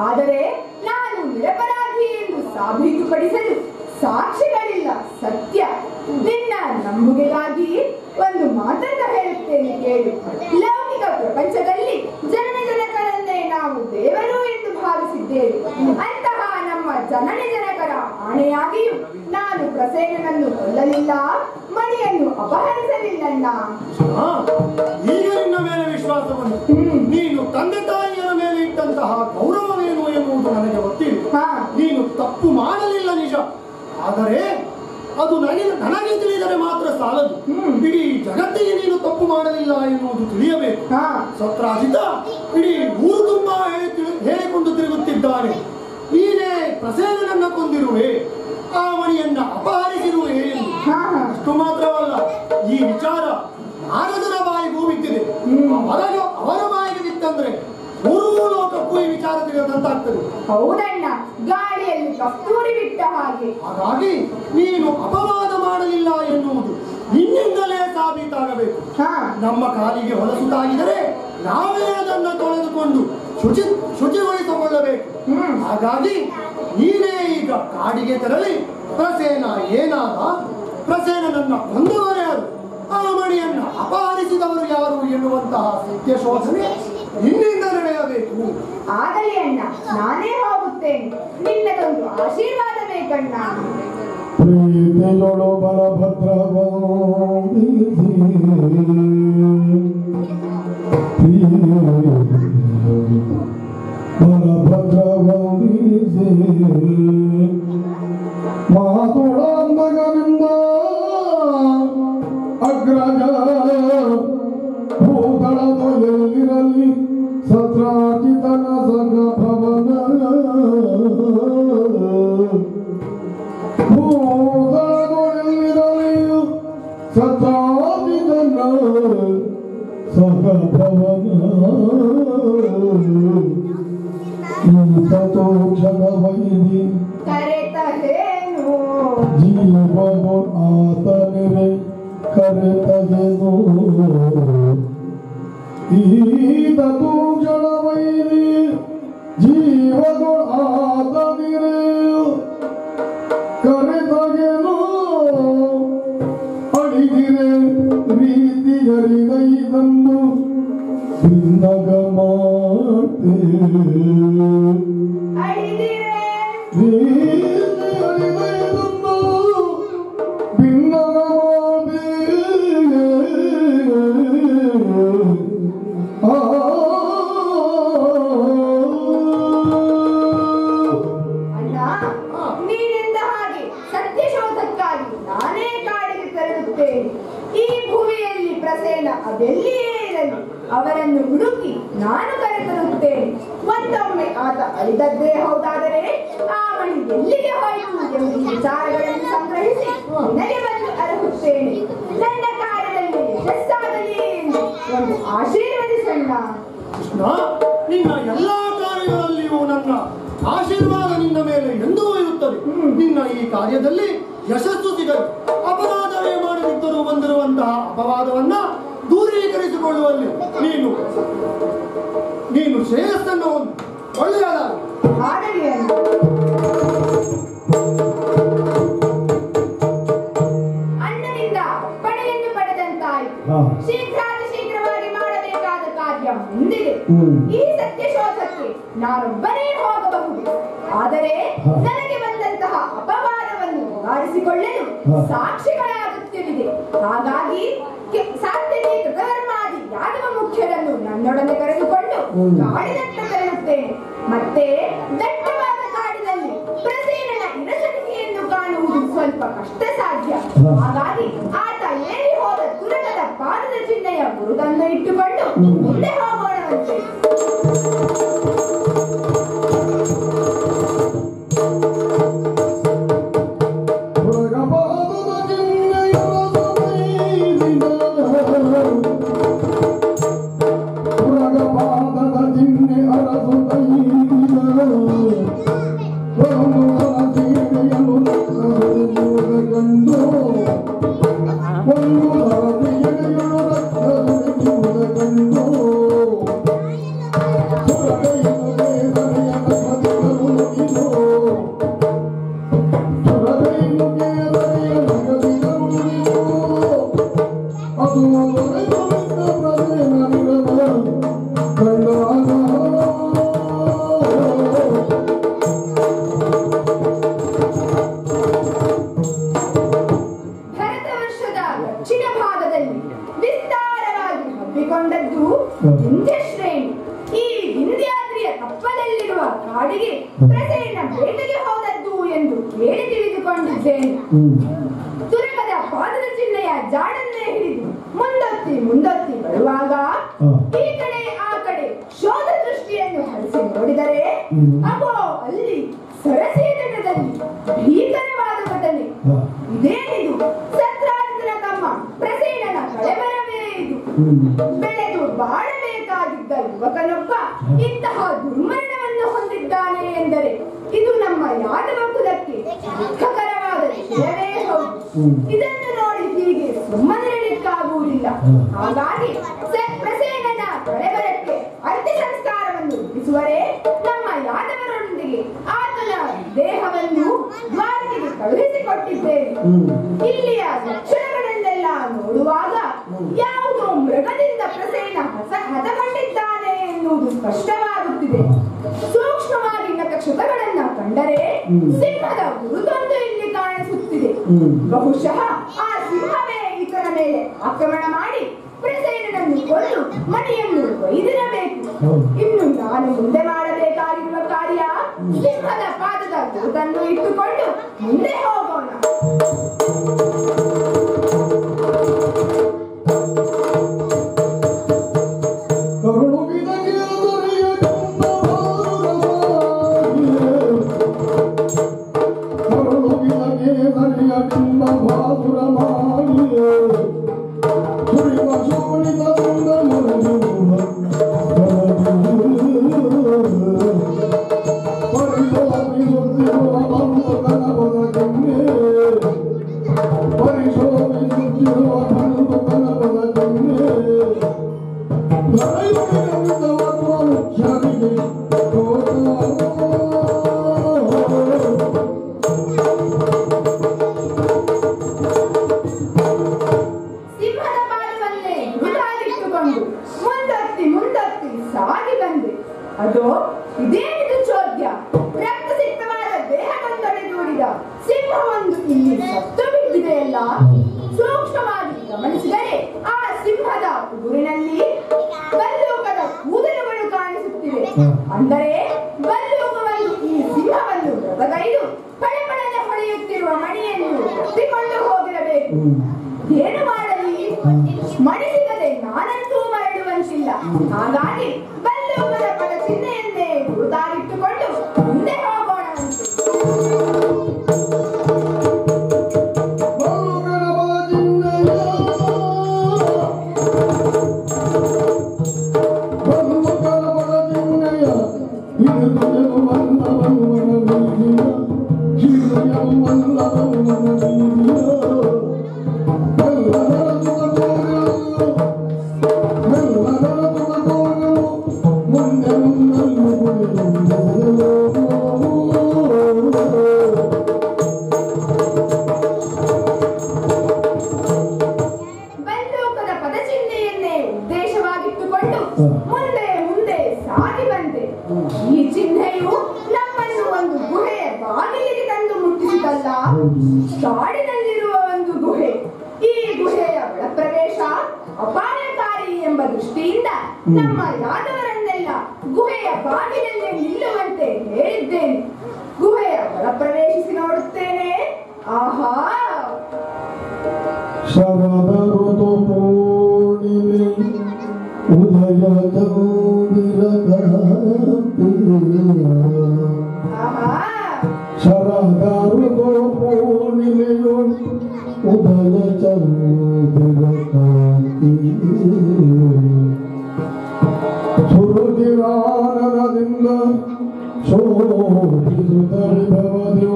ಆದರೆ ನಾನು ನಿರಪರಾಧಿ ಎಂದು ಸಾಬೀತುಪಡಿಸಲು ಸಾಕ್ಷಿಗಳಿಲ್ಲ. ಸತ್ಯ. ನಿನ್ನ ನಂಬುಗೆಗಾಗಿ ಒಂದು ಮಾತನ್ನ ಹೇಳುತ್ತೇನೆ ಕೇಳು. ಲೌಕಿಕ ಪ್ರಪಂಚದಲ್ಲಿ ಜನಕರನ್ನೇ ನಾವು ದೇವರು ಎಂದು ಭಾವಿಸಿದ್ದೇವೆ. ಅಂತಹ ನಮ್ಮ ಜನಕರ ಆಣೆಯಾಗಿಯೂ ನಾನು ಪ್ರಸೇನನನ್ನು ಕೊಲ್ಲಲಿಲ್ಲ, ಮಣಿಯನ್ನು ಅಪಹರಿಸಲಿಲ್ಲಣ್ಣ. ಈಗ ನಿನ್ನ ಮೇಲೆ ವಿಶ್ವಾಸವನ್ನು, ನೀನು ತಂದೆ ತಾಯಿಯರ ಮೇಲೆ ಇಟ್ಟಂತಹ ಗೌರವವೇನು ಎನ್ನುವುದು ನನಗೆ ಗೊತ್ತಿಲ್ಲ. ನೀನು ತಪ್ಪು ಮಾಡಲಿಲ್ಲ ನಿಜ, ಆದರೆ ಅದು ನನಗೆ ತಿಳಿದರೆ ಮಾತ್ರ ಸಾಲದು. ಇಡೀ ಜಗತ್ತಿಗೆ ನೀನು ತಪ್ಪು ಮಾಡಲಿಲ್ಲ ಎನ್ನುವುದು ತಿಳಿಯಬೇಕು. ಸತ್ರಾಜಿತ ಇಡೀ ಊರು ತುಂಬಾ ಹೇಳಿಕೊಂಡು ತಿರುಗುತ್ತಿದ್ದಾನೆ, ನೀನೇ ಪ್ರಸೇನನನ್ನ ಕೊಂದಿರುವೆ, ಆ ಮಣಿಯನ್ನ ಅಪಹರಿಸಿರುವೆ ಎಂದು. ಅಷ್ಟು ಮಾತ್ರವಲ್ಲ, ಈ ವಿಚಾರ ನಾರದರ ಬಾಯಿಗೂ ಬಿದ್ದಿದೆ. ಅವರ ಬಾಯಿಗೆ ಬಿತ್ತಂದ್ರೆ ಮೂರೂ ಲೋಕಕ್ಕೂ ಈ ವಿಚಾರ ತಿಳಿಯದಂತಾಗ್ತದೆ. ಹೌದಣ್ಣ, ಗಾಳಿಯಲ್ಲಿ ಕಸ್ತೂರಿ ಬಿಟ್ಟ ಹಾಗೆ. ಹಾಗಾಗಿ ನೀನು ಅಪವಾದ ಮಾಡಲಿಲ್ಲ ಎನ್ನುವುದು ನಿನ್ನಿಂದಲೇ ಸಾಬೀತಾಗಬೇಕು. ನಮ್ಮ ಕಾಲಿಗೆ ಹೊಲಸುತ್ತಾಗಿದ್ದರೆ ನಾವೇ ಅದನ್ನು ತೊಳೆದುಕೊಂಡು ಶುಚಿಗೊಳಿಸಿಕೊಳ್ಳಬೇಕು. ಹಾಗಾಗಿ ನೀನೇ ಈಗ ಕಾಡಿಗೆ ತೆರಳಿ ಪ್ರಸೇನ ಏನಾದ, ಪ್ರಸೇನನನ್ನ ಕೊಂದವರೇ ಯಾರು, ಆ ಮಣಿಯನ್ನ ಅಪಹರಿಸಿದವರು ಯಾರು ಎನ್ನುವಂತಹ ಸತ್ಯ ಶೋಧನೆ ನಿನ್ನಿಂದ ನಡೆಯಬೇಕು. ಆಗಲಿ ಅಣ್ಣ, ನಾನೇ ಹೋಗುತ್ತೇನೆ. ನಿನ್ನದೊಂದು ಆಶೀರ್ವಾದ ಬೇಕಣ್ಣ. ಪ್ರೀತಿಯೊಳು ಬಲಭದ್ರವಂದಿಸಿ ಮಾತುಳಂದಗನಿಂದ ಅಗ್ರಜ ಭೂತಳದೊಯಲಿರಲಿ ಸತ್ರಾಜಿತನ ಸಂಗಭವನ ಭೂತಳದೊಯಲಿರಲಿ ಸತ್ರಾಜಿತನ ಸಂಗಭವನ ತೋಕ್ಷಣವೈದಿ ಕರೆತಹೇನು ಜೀವನು ಆತನಿರೆ ಕರೆತಗೆನು ಈತ ತೋಕ್ಷಣವೈದಿ ಜೀವನು ಆತನಿರೆ ಕರೆತಗೆನು ಅಡಿದಿರೆ ರೀತಿಯರಿಗೈದನ್ನು ಭಿನ್ನಗ ಮಾಡ್ತೇ ಅದೆಲ್ಲಿಯೇ ಇರಲಿ, ಅವರನ್ನು ಹುಡುಕಿ ನಾನು ಕರೆತರುತ್ತೇನೆ. ಒಂದೊಮ್ಮೆ ಆತ ಅಳಿದದ್ದೇ ಹೌದಾದರೆ ಆ ಮಣಿ ಎಲ್ಲಿಗೆ ಹೋಯಿತು ಎಂಬ ವಿಚಾರಗಳನ್ನು ಸಂಗ್ರಹಿಸಿ ನನಗೆ ಬಂದು ಅರಹುತ್ತೇನೆ. ನನ್ನ ಕಾರ್ಯದಲ್ಲಿ ಯಶಸ್ಸಾಗಲಿ ಎಂದು ಒಂದು ಆಶೀರ್ವದಿಸಣ್ಣ. ಕೃಷ್ಣ, ನಿನ್ನ ಎಲ್ಲಾ ಕಾರ್ಯಗಳಲ್ಲಿಯೂ ನನ್ನ ಆಶೀರ್ವಾದ ನಿನ್ನ ಮೇಲೆ ಎಂದೂ ಇರುತ್ತದೆ. ನಿನ್ನ ಈ ಕಾರ್ಯದಲ್ಲಿ ಯಶಸ್ಸು ಸಿಗಲು ಅಪರಾಧವೇ ಮಾಡದಿದ್ದರೂ ಬಂದಿರುವಂತಹ ಅಪವಾದವನ್ನ ದೂರೀಕರಿಸಿಕೊಳ್ಳುವಲ್ಲಿ ನೀನು ಶ್ರೇಯಸ್ಸನ್ನು ಒಳ್ಳೆಯದ ಅಣ್ಣನಿಂದ ಪಡೆಯನ್ನು ಪಡೆದಂತಾಯಿತು. ಶೀಘ್ರವಾಗಿ ಮಾಡಬೇಕಾದ ಕಾರ್ಯ ಮುಂದಿದೆ. ಈ ಸತ್ಯಶೋಧಕ್ಕೆ ನಾನೊಬ್ಬನೇ ಹೋಗಬಹುದು, ಆದರೆ ನನಗೆ ಬಂದಂತಹ ಅಪವಾದವನ್ನು ನಿವಾರಿಸಿಕೊಳ್ಳಲು ಸಾಕ್ಷಿಗಳ ಅಗತ್ಯವಿದೆ. ಹಾಗಾಗಿ ಸಾಧ್ಯತೆ ಕೃತಧರ್ಮಾದಿ ಯಾದವ ಮುಖ್ಯರನ್ನು ನನ್ನೊಡನೆ ಕರೆದುಕೊಂಡು ಕಾಡಿನತ್ತ ತೆರಳುತ್ತೇನೆ. ಮತ್ತೆ ದಟ್ಟವಾದ ಕಾಡಿನಲ್ಲಿ ಪ್ರಸೇನನ ಇರಸಣಿಕೆಯನ್ನು ಕಾಣುವುದು ಸ್ವಲ್ಪ ಕಷ್ಟ ಸಾಧ್ಯ. ಹಾಗಾಗಿ ಆತ ಏರಿ ಹೋದ ತುರಗದ ಪಾದದ ಚಿಹ್ನೆಯ ಗುರುತನ್ನು ಇಟ್ಟುಕೊಂಡು ಮುಂದೆ ಹೋಗೋಣವಂತೆ. ಪ್ರಸೇನ ಬೇಟೆಗೆ ಹೋದದ್ದು ಎಂದು ಕೇಳಿ ತಿಳಿದುಕೊಂಡಿದ್ದೇನೆ. ತುರಗದ ಪಾದದ ಚಿಹ್ನೆಯ ಜಾಡನ್ನೇ ಹಿಡಿದು ಮುಂದೊತ್ತಿ ಬರುವಾಗ ಈ ಕಡೆ ಆ ಕಡೆ ಶೋಧ ದೃಷ್ಟಿಯನ್ನು ಹರಿಸಿ ನೋಡಿದರೆ ಅಗೋ ಅಲ್ಲಿ ಸರಸೇತನದಲ್ಲಿ ಭೀಕರವಾದ ಘಟನೆ. ಇದೇನಿದು? ಸತ್ರಾಜಿತನ ತಮ್ಮ ಪ್ರಸೇನನ ಕಳೆಬರವೇ ಇದು. ಬೆಳೆದು ಬಾಳಬೇಕಾಗಿದ್ದ ಯುವಕನೊಬ್ಬ ಇಂತಹ ದುರ್ಮರಣವನ್ನು ಹೊಂದಿದ್ದಾನೆ ಎಂದರೆ ಇದು ನಮ್ಮ ಯಾದವ ಕುಲಕ್ಕೆ ದುಃಖಕರವಾದ ವಿಷಯವೇ ಹೌದು. ಇದನ್ನು ನೋಡಿ ಹೀಗೆ ಸುಮ್ಮನಿರಲಿಕ್ಕಾಗುವುದಿಲ್ಲ. ಹಾಗಾಗಿ ಪ್ರಸೇನನ ಕಳೆಬರಕ್ಕೆ ಅಂತ್ಯ ಸಂಸ್ಕಾರವನ್ನು ವಿಧಿಸುವರೇ ನಮ್ಮ ಯಾದವರೊಂದಿಗೆ ಆತನ ದೇಹವನ್ನು ದ್ವಾರಕೆಗೆ ಕಳುಹಿಸಿಕೊಟ್ಟಿದ್ದೇವೆ. ಇಲ್ಲಿಯ ಲಕ್ಷಣಗಳನ್ನೆಲ್ಲ ನೋಡುವಾಗ ಯಾವುದೋ ಮೃಗದಿಂದ ಪ್ರಸೇನ ಹತಗೊಂಡಿದ್ದಾನೆ ಎನ್ನುವುದು ಸ್ಪಷ್ಟವಾಗುತ್ತಿದೆ. ಸೂಕ್ಷ್ಮವಾಗಿ ನಕ್ಷತ್ರಗಳನ್ನ ಕಂಡರೆ ಸಿಂಹದ ಗುರುತೊಂದು ಇಲ್ಲಿ ಕಾಣಿಸುತ್ತಿದೆ. ಬಹುಶಃ ಆ ಸಿಂಹವೇ ಈತನ ಮೇಲೆ ಆಕ್ರಮಣ ಮಾಡಿ ಪ್ರಸೇನನನ್ನು ಕೊಂದು ಮಣಿಯನ್ನು ಒಯ್ದಿರಬೇಕು. ಇನ್ನು ನಾನು ಮುಂದೆ ಮಾಡಬೇಕಾಗಿರುವ ಕಾರ್ಯ ಸಿಂಹದ ಪಾದದ ಗುರುತನ್ನು ಇಟ್ಟುಕೊಂಡು ಮುಂದೆ ಹೋಗೋಣ. ಅದೋ ಇದೇನಿದು ಚೋದ್ಯ? ರಕ್ತಸಿಕ್ತವಾದ ದೇಹವೊಂದೊಡೆದೂಡಿದ ಸಿಂಹವೊಂದು ಇಲ್ಲಿ ಸತ್ತು ಬಿದ್ದಿದೆಯಲ್ಲ. ಸೂಕ್ಷ್ಮವಾಗಿ ಗಮನಿಸಿದರೆ ಆ ಸಿಂಹದ ಉಗುರಿನಲ್ಲಿ ಬಂದೂಕದ ಕೂದಲುಗಳು ಕಾಣಿಸುತ್ತಿವೆ. ಅಂದರೆ ಬಂದೂಕವನ್ನು ಈ ಸಿಂಹವನ್ನು ರಗಗೈದು ಪಳಪಳನೆ ಹೊಳೆಯುತ್ತಿರುವ ಮಣಿಯನ್ನು ಎತ್ತಿಕೊಂಡು ಹೋಗಿರಬೇಕು. ಏನು ಮಾಡಲಿ? ಮಣಿ ಸಿಗದೆ ನಾನಂತೂ ಮರಳುವಂತಿಲ್ಲ. ಹಾಗಾಗಿ ಬಂದೂಕದ ಪದ ಚಿಹ್ನೆಯನ್ನೇ ಗುರುತಾಗಿಟ್ಟುಕೊಂಡು ಮುಂದೆ ಹೋಗೋಣವಂತೆ. ಬಂದೂಕದ ಪದಚಿಹ್ನೆಯನ್ನೇ ಉದ್ದೇಶವಾಗಿಟ್ಟುಕೊಂಡು ಮುಂದೆ ಮುಂದೆ ಸಾಗಿ ಬಂದೆ. ಈ ಚಿಹ್ನೆಯು ನಮ್ಮನ್ನು ಒಂದು ಗುಹೆಯ ಬಾಗಿಲಿಗೆ ತಂದು ಮುಟ್ಟಿಸಿದಲ್ಲ. ಕಾಡಿನಲ್ಲಿರುವ ಒಂದು ಗುಹೆ. ಈ ಗುಹೆಯ ಒಳಪ್ರವೇಶ ಅಪಾಯಕಾರಿ ಎಂಬ ದೃಷ್ಟಿಯಿಂದ ನಮ್ಮ ಯಾದವರನ್ನೆಲ್ಲ ಗುಹೆಯ ಬಾಗಿಲಲ್ಲೇ ನಿಲ್ಲುವಂತೆ ಹೇಳಿದ್ದೇನೆ. ಗುಹೆಯ ಒಳಪ್ರವೇಶಿಸಿ ನೋಡುತ್ತೇನೆ. ಆಹಾ, ಶರಣ ಋತು ಪೂರ್ಣಿಮೆ ಉದಯ ಚಂದಿರಕಾಂತಿ. ಶರಣ ಋತು ಪೂರ್ಣಿಮೆಯು ಉದಯ ಚಂದಿರಕಾಂತಿ. ಸುರುಚಿರಾನನದಿಂದ ಶೋಭಿಸುತ್ತ ವಿಭವದ್ಯೋ.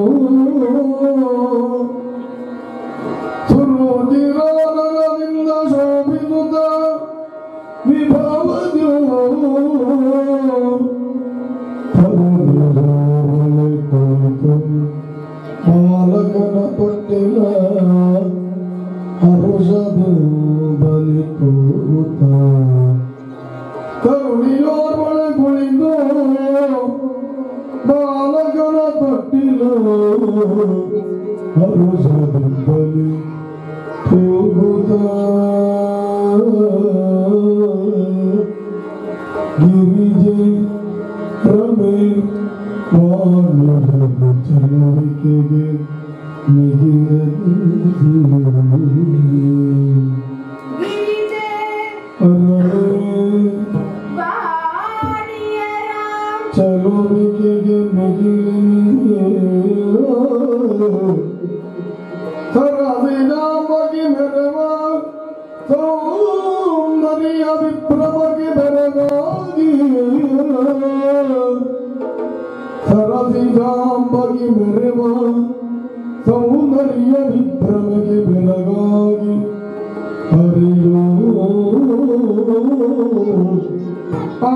ಸುರುಚಿರಾನನದಿಂದ ಶೋಭಿಸುತ್ತ ವಿಭವದ್ಯೋ. ಬಾಲಕನ ತೊಟ್ಟಿಲ ಹರುಷದಿಂದಲಿ ತೋರುತ್ತ ಕರುಣಿಯೋರ್ವಳೆ ಕುಳಿದು ಬಾಲಕನ ತೊಟ್ಟಿಲ ಹರುಷದಿಂದಲಿ ತೋರುತ್ತ ಗಿರಿಜೆ ರಮೆ ವಾಣಿ ಚಲುವಿಕೆಗೆ ಗೀತೆ ವಾಣಿಯರ ಚಲುವಿಕೆಗೆ ಸರಸಿನ ಬಗೆ ಮೆರವ ಸೌಂದರ್ಯ ವಿಪ್ರಮಗೆ ಬೆರಗಾಗಿ ಸರಸಿಜಾಂಬಗೆ ಮೆರವ ಸೌಂದರ್ಯ ವಿಭ್ರಮೆಗೆ ಬೆರಗಾಗಿ ಹರಿಯೋ ಆ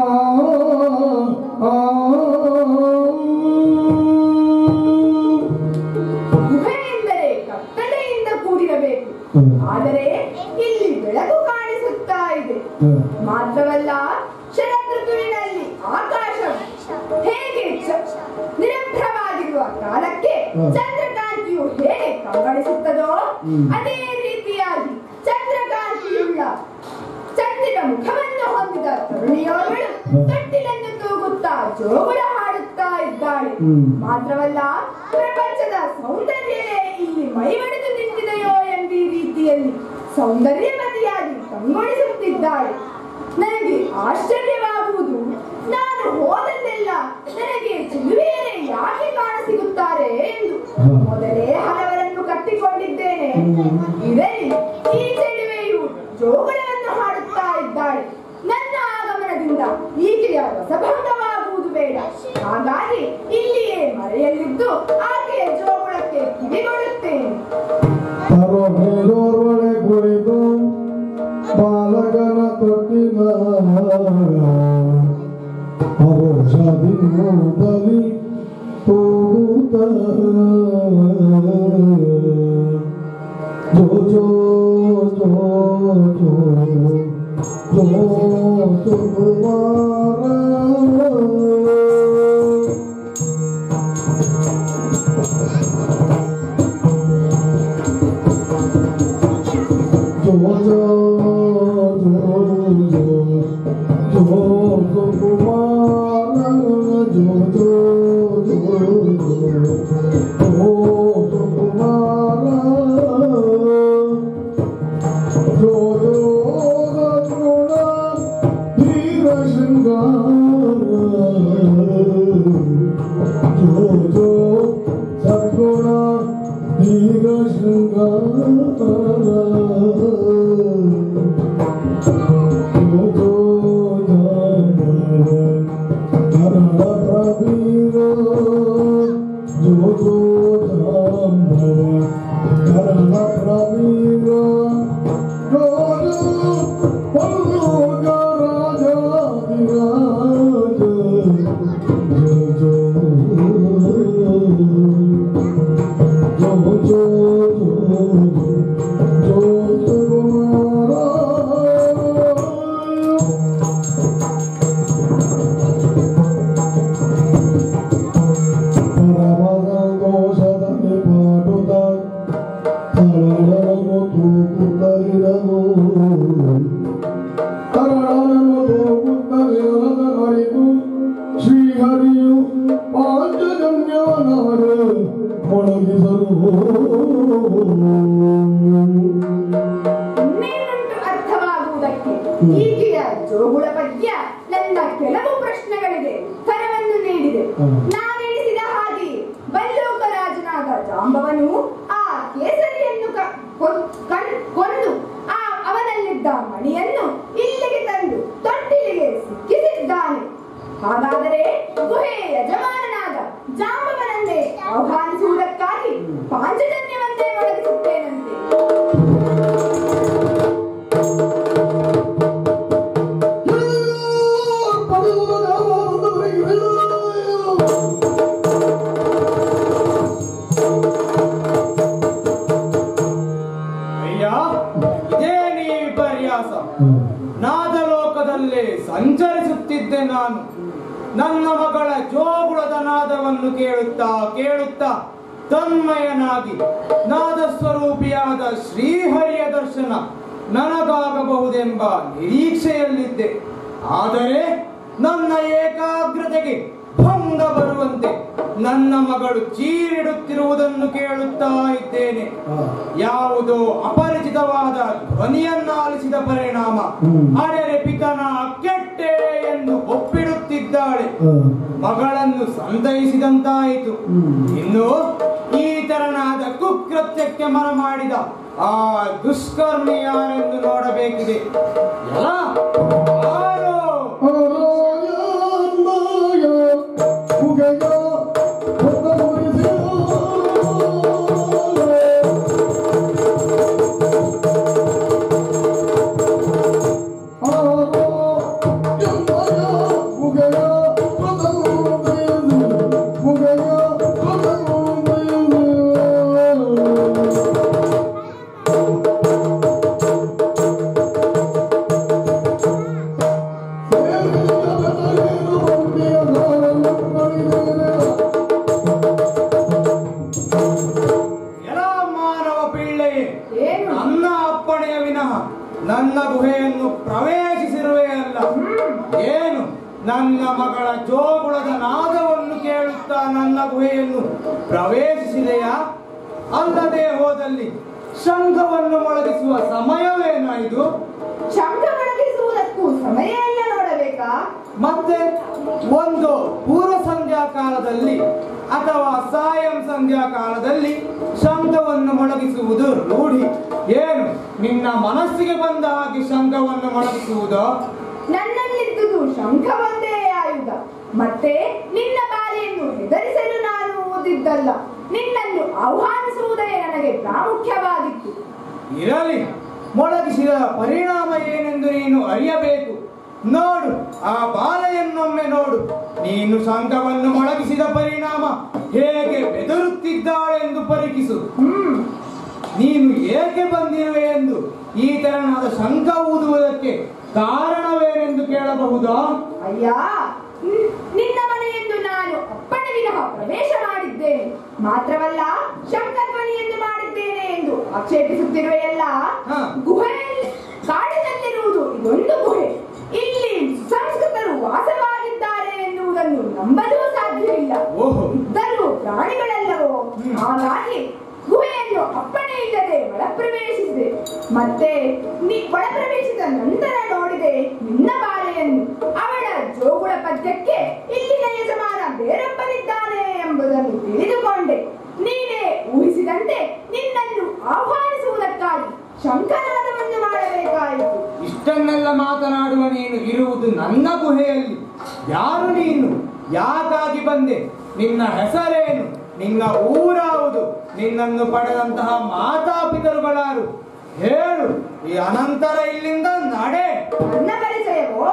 ಗುಹೆ ಎಂದರೆ ಕತ್ತಲೆಯಿಂದ ಕೂಡಿರಬೇಕು, ಆದರೆ ಇಲ್ಲಿ ಬೆಳಕು ಕಾಣಿಸುತ್ತಾ ಇದೆ. ಮಾತ್ರವಲ್ಲ, ಶರದೃತುವಿನಲ್ಲಿ ಆಕಾಶ ಹೇಗೆ ನಿರಭ್ರವಾಗಿರುವ ಕಾಲಕ್ಕೆ ಚಂದ್ರಕಾಂತಿಯು ಹೇಗೆ ಕಂಗೊಳಿಸುತ್ತದೋ ಅದೇ ರೀತಿಯಾಗಿ ಚಂದ್ರಕಾಂತಿಯುಳ್ಳ ಚಂದ್ರನ ಮುಖವನ್ನು ಹೊಂದಿದ ತರುಣಿಯೋರ್ಗಳು ತೊಟ್ಟಿಲನ್ನು ತೂಗುತ್ತಾ ಜೋಗುಳ ಹಾಡುತ್ತಾ ಇದ್ದಾಳೆ. ಮಾತ್ರವಲ್ಲ, ಪ್ರಪಂಚದ ಸೌಂದರ್ಯವೇ ಇಲ್ಲಿ ಮೈಮಡಿದು ನಿಂತಿದೆಯೋ ಎಂಬ ರೀತಿಯಲ್ಲಿ ಸೌಂದರ್ಯವತಿಯಾಗಿ ಕಂಗೊಳಿಸುತ್ತಿದ್ದಾಳೆ. ನನಗೆ ಆಶ್ಚರ್ಯವಾಗುವುದು, ನಾನು ಹೋದಲ್ಲೆಲ್ಲ ನನಗೆ ಚೆಲುವೆಯರೇ ಯಾಕೆ ಕಾಣಸಿಗುತ್ತಾರೆ ಎಂದು. ಮೊದಲೇ ಹಲವರನ್ನು ಕಟ್ಟಿಕೊಂಡಿದ್ದೇನೆ. ಇದರಲ್ಲಿ ಈ ಚೆಲುವೆಯು ಜೋಗುಳವನ್ನು ಹಾಡುತ್ತಾ ಇದ್ದಾಳೆ. ನನ್ನ ಆಗಮನದಿಂದ ಈಕೆಯ ರಸಭಂಗವಾಗುವುದು ಬೇಡ. ಹಾಗಾಗಿ ಇಲ್ಲಿಯೇ ಮರೆಯಲ್ಲಿದ್ದು ಆಕೆಯ ಜೋಗುಳಕ್ಕೆ ಕಿವಿಗೊಳ್ಳುತ್ತೇನೆ. ಒಳೆ ಕುಳಿತು ಬಾಲಕನ ತೊಟ್ಟಿನ ಔಷಧಿಯಲ್ಲಿ ತೂಗುತ್ತ ಜೋ ಜೋ ಜೋ ಜೋ ಜೋ ಸುಕುಮಾರ ಇನ್ನೇನುಂಟು ಅರ್ಥವಾಗುವುದಕ್ಕೆ. ಈಕೆಯ ಜೋಗುಳ ಪದ್ಯ ನನ್ನ ಕೆಲವು ಪ್ರಶ್ನೆಗಳಿಗೆ ಉತ್ತರವನ್ನು ನೀಡಿದೆ. ನಾನೆಣಿಸಿದ ಹಾಗೆ ಬಲ್ಲೋಕರಾಜನಾದ ಜಾಂಬವನು ಆ ಕೇಸರಿಯನ್ನು ಕೊಂದು ಅವನಲ್ಲಿದ್ದ ಮಣಿಯನ್ನು ಇಲ್ಲಿಗೆ ತಂದು ತೊಟ್ಟಿಲಿಗೆ ಸಿಕ್ಕಿಸಿದ್ದಾನೆ. ಹಾಗಾದರೆ ಗುಹೆಯ ಯಜಮಾನನಾದ ಜಾಂಬವನನ್ನೇ ಆಹ್ವಾನಿಸುವುದಕ್ಕಾಗಿ ಪಾಂಚಜನ್ಯವನ್ನೇ ಒದಗಿಸುತ್ತೇನಂತೆ. ಇದೇನೇ ವಿಪರ್ಯಾಸ. ನಾದಲೋಕದಲ್ಲೇ ಸಂಚರಿಸುತ್ತಿದ್ದೆ ನಾನು. ನನ್ನ ಮಗಳ ಜೋಗುಳದ ನಾದವನ್ನು ಕೇಳುತ್ತಾ ಕೇಳುತ್ತಾ ತನ್ಮಯನಾಗಿ ನಾದ ಸ್ವರೂಪಿಯಾದ ಶ್ರೀಹರಿಯ ದರ್ಶನ ನನಗಾಗಬಹುದೆಂಬ ನಿರೀಕ್ಷೆಯಲ್ಲಿದ್ದೆ. ಆದರೆ ನನ್ನ ಏಕಾಗ್ರತೆಗೆ ಭಂಗ ಬರುವಂತೆ ನನ್ನ ಮಗಳು ಚೀರಿಡುತ್ತಿರುವುದನ್ನು ಕೇಳುತ್ತಾ ಇದ್ದೇನೆ. ಯಾವುದೋ ಅಪರಿಚಿತವಾದ ಧ್ವನಿಯನ್ನಾಲಿಸಿದ ಪರಿಣಾಮ ಅರೆರೆ ಪಿತನ ಕೆಟ್ಟೆ ಎಂದು ಒಪ್ಪಿಡುತ್ತಿದ್ದಾಳೆ. ಮಗಳನ್ನು ಸಂತೈಸಿದಂತಾಯಿತು. ಇನ್ನು ಈ ತರನಾದ ಕುಕೃತ್ಯಕ್ಕೆ ಮನ ಮಾಡಿದ ಆ ದುಷ್ಕರ್ಮಿ ಯಾರೆಂದು ನೋಡಬೇಕಿದೆ. ಎಲ್ಲ ನನ್ನ ಗುಹೆಯನ್ನು ಪ್ರವೇಶಿಸಿರುವೆ ಅಲ್ಲ. ಏನು ನನ್ನ ಮಗಳ ಜೋಗುಳದ ನಾದವನ್ನು ಕೇಳುತ್ತಾ ನನ್ನ ಗುಹೆಯನ್ನು ಪ್ರವೇಶಿಸಿದೆಯಾ? ಅಲ್ಲದೆ ಹೋದಲ್ಲಿ ಶಂಖವನ್ನು ಮೊಳಗಿಸುವ ಸಮಯವೇನಾಯಿತು? ಶಂಖ ಮೊಳಗಿಸುವುದಕ್ಕೂ ಸಮಯ ಎಲ್ಲ ನೋಡಬೇಕಾ? ಮತ್ತೆ ಒಂದು ಪೂರ್ವ ಸಂಧ್ಯಾ ಕಾಲದಲ್ಲಿ ಅಥವಾ ಸಾಯಂ ಸಂಧ್ಯಾ ಕಾಲದಲ್ಲಿ ಶಂಖವನ್ನು ಮೊಳಗಿಸುವುದು ರೂಢಿ. ಏನು ನಿನ್ನ ಮನಸ್ಸಿಗೆ ಬಂದ ಹಾಗೆ ಶಂಖವನ್ನು ಮೊಳಗಿಸುವುದು? ನನ್ನಲ್ಲಿದ್ದುದು ಶಂಖ ಒಂದೇ ಆಯುಧ. ಮತ್ತೆ ನಿನ್ನ ಬಾಲೆಯನ್ನು ಹೆದರಿಸಲು ನಾನು ಓದಿದ್ದಲ್ಲ, ನಿನ್ನನ್ನು ಆಹ್ವಾನಿಸುವುದೇ ನನಗೆ ಪ್ರಾಮುಖ್ಯವಾಗಿತ್ತು. ಇರಲಿ, ಮೊಳಗಿಸಿದ ಪರಿಣಾಮ ಏನೆಂದು ನೀನು ಅರಿಯಬೇಕು. ನೋಡು, ಆ ಬಾಲೆಯನ್ನೊಮ್ಮೆ ನೋಡು. ನೀನು ಶಂಖವನ್ನು ಮೊಳಗಿಸಿದ ಪರಿಣಾಮ ಹೇಗೆ ಬೆದರುತ್ತಿದ್ದಾಳೆಂದು ಪರೀಕ್ಷಿಸು. ನೀನು ಏಕೆ ಬಂದಿರುವೆ ಎಂದು ಈ ತೆರನಾದ ಶಂಖ ಊದುವುದಕ್ಕೆ ಕಾರಣವೇನೆಂದು ಕೇಳಬಹುದಾ? ಅಯ್ಯ, ನಿನ್ನ ಮನೆಯೆಂದು ನಾನು ಅಪ್ಪಣೆ ವಿನಃ ಪ್ರವೇಶ ಮಾಡಿದ್ದೇನೆ. ಮಾತ್ರವಲ್ಲ, ಶಂಖಧ್ವನಿಯನ್ನು ಮಾಡಿದ್ದೇನೆ ಎಂದು ಆಕ್ಷೇಪಿಸುತ್ತಿರುವೆಯಲ್ಲ. ಗುಹೆಯಲ್ಲಿ ಕಾಡಿನಲ್ಲಿರುವುದು ಇದೊಂದು ಗುಹೆ. ಇಲ್ಲಿ ಸಂಸ್ಕೃತರು ವಾಸವಾಗಿದ್ದಾರೆ ಎನ್ನುವುದನ್ನು ನಂಬಲು ಸಾಧ್ಯವಿಲ್ಲ. ಇದ್ದರೂ ಪ್ರಾಣಿಗಳೆಲ್ಲವೋ. ಹಾಗಾಗಿ ಗುಹೆಯನ್ನು ಅಪ್ಪಣೆ ಇಲ್ಲದೆ ಒಳಪ್ರವೇಶಿಸಿದೆ. ಮತ್ತೆ ಒಳಪ್ರವೇಶಿಸಿದ ನಂತರ ನೋಡಿದೆ ನಿನ್ನ ಬಾಲೆಯನ್ನು. ಅವಳ ಜೋಗುಳ ಪದ್ಯಕ್ಕೆ ಇಲ್ಲಿನ ಯಜಮಾನ ಬೇರೊಬ್ಬನಿದ್ದಾನೆ ಎಂಬುದನ್ನು ತಿಳಿದುಕೊಂಡೆ. ನೀನೇ ಊಹಿಸಿದಂತೆ ನಿನ್ನನ್ನು ಆಹ್ವಾನಿಸುವುದಕ್ಕಾಗಿ ಶಂಖನಾದವನ್ನು ಮಾಡಬೇಕಾಯಿತು. ಇಷ್ಟನ್ನೆಲ್ಲ ಮಾತನಾಡುವ ನೀನು ಇರುವುದು ನನ್ನ ಗುಹೆಯಲ್ಲಿ. ಯಾರು ನೀನು? ಯಾಕಾಗಿ ಬಂದೆ? ನಿನ್ನ ಹೆಸರೇನು? ನಿನ್ನ ಊರಾವುದು? ನಿನ್ನನ್ನು ಪಡೆದಂತಹ ಮಾತಾಪಿತರುಗಳಾರು? ಹೇಳು. ಈ ಅನಂತರ ಇಲ್ಲಿಂದ ನಡೆ. ನನ್ನ ಪರಿಚಯವೋ?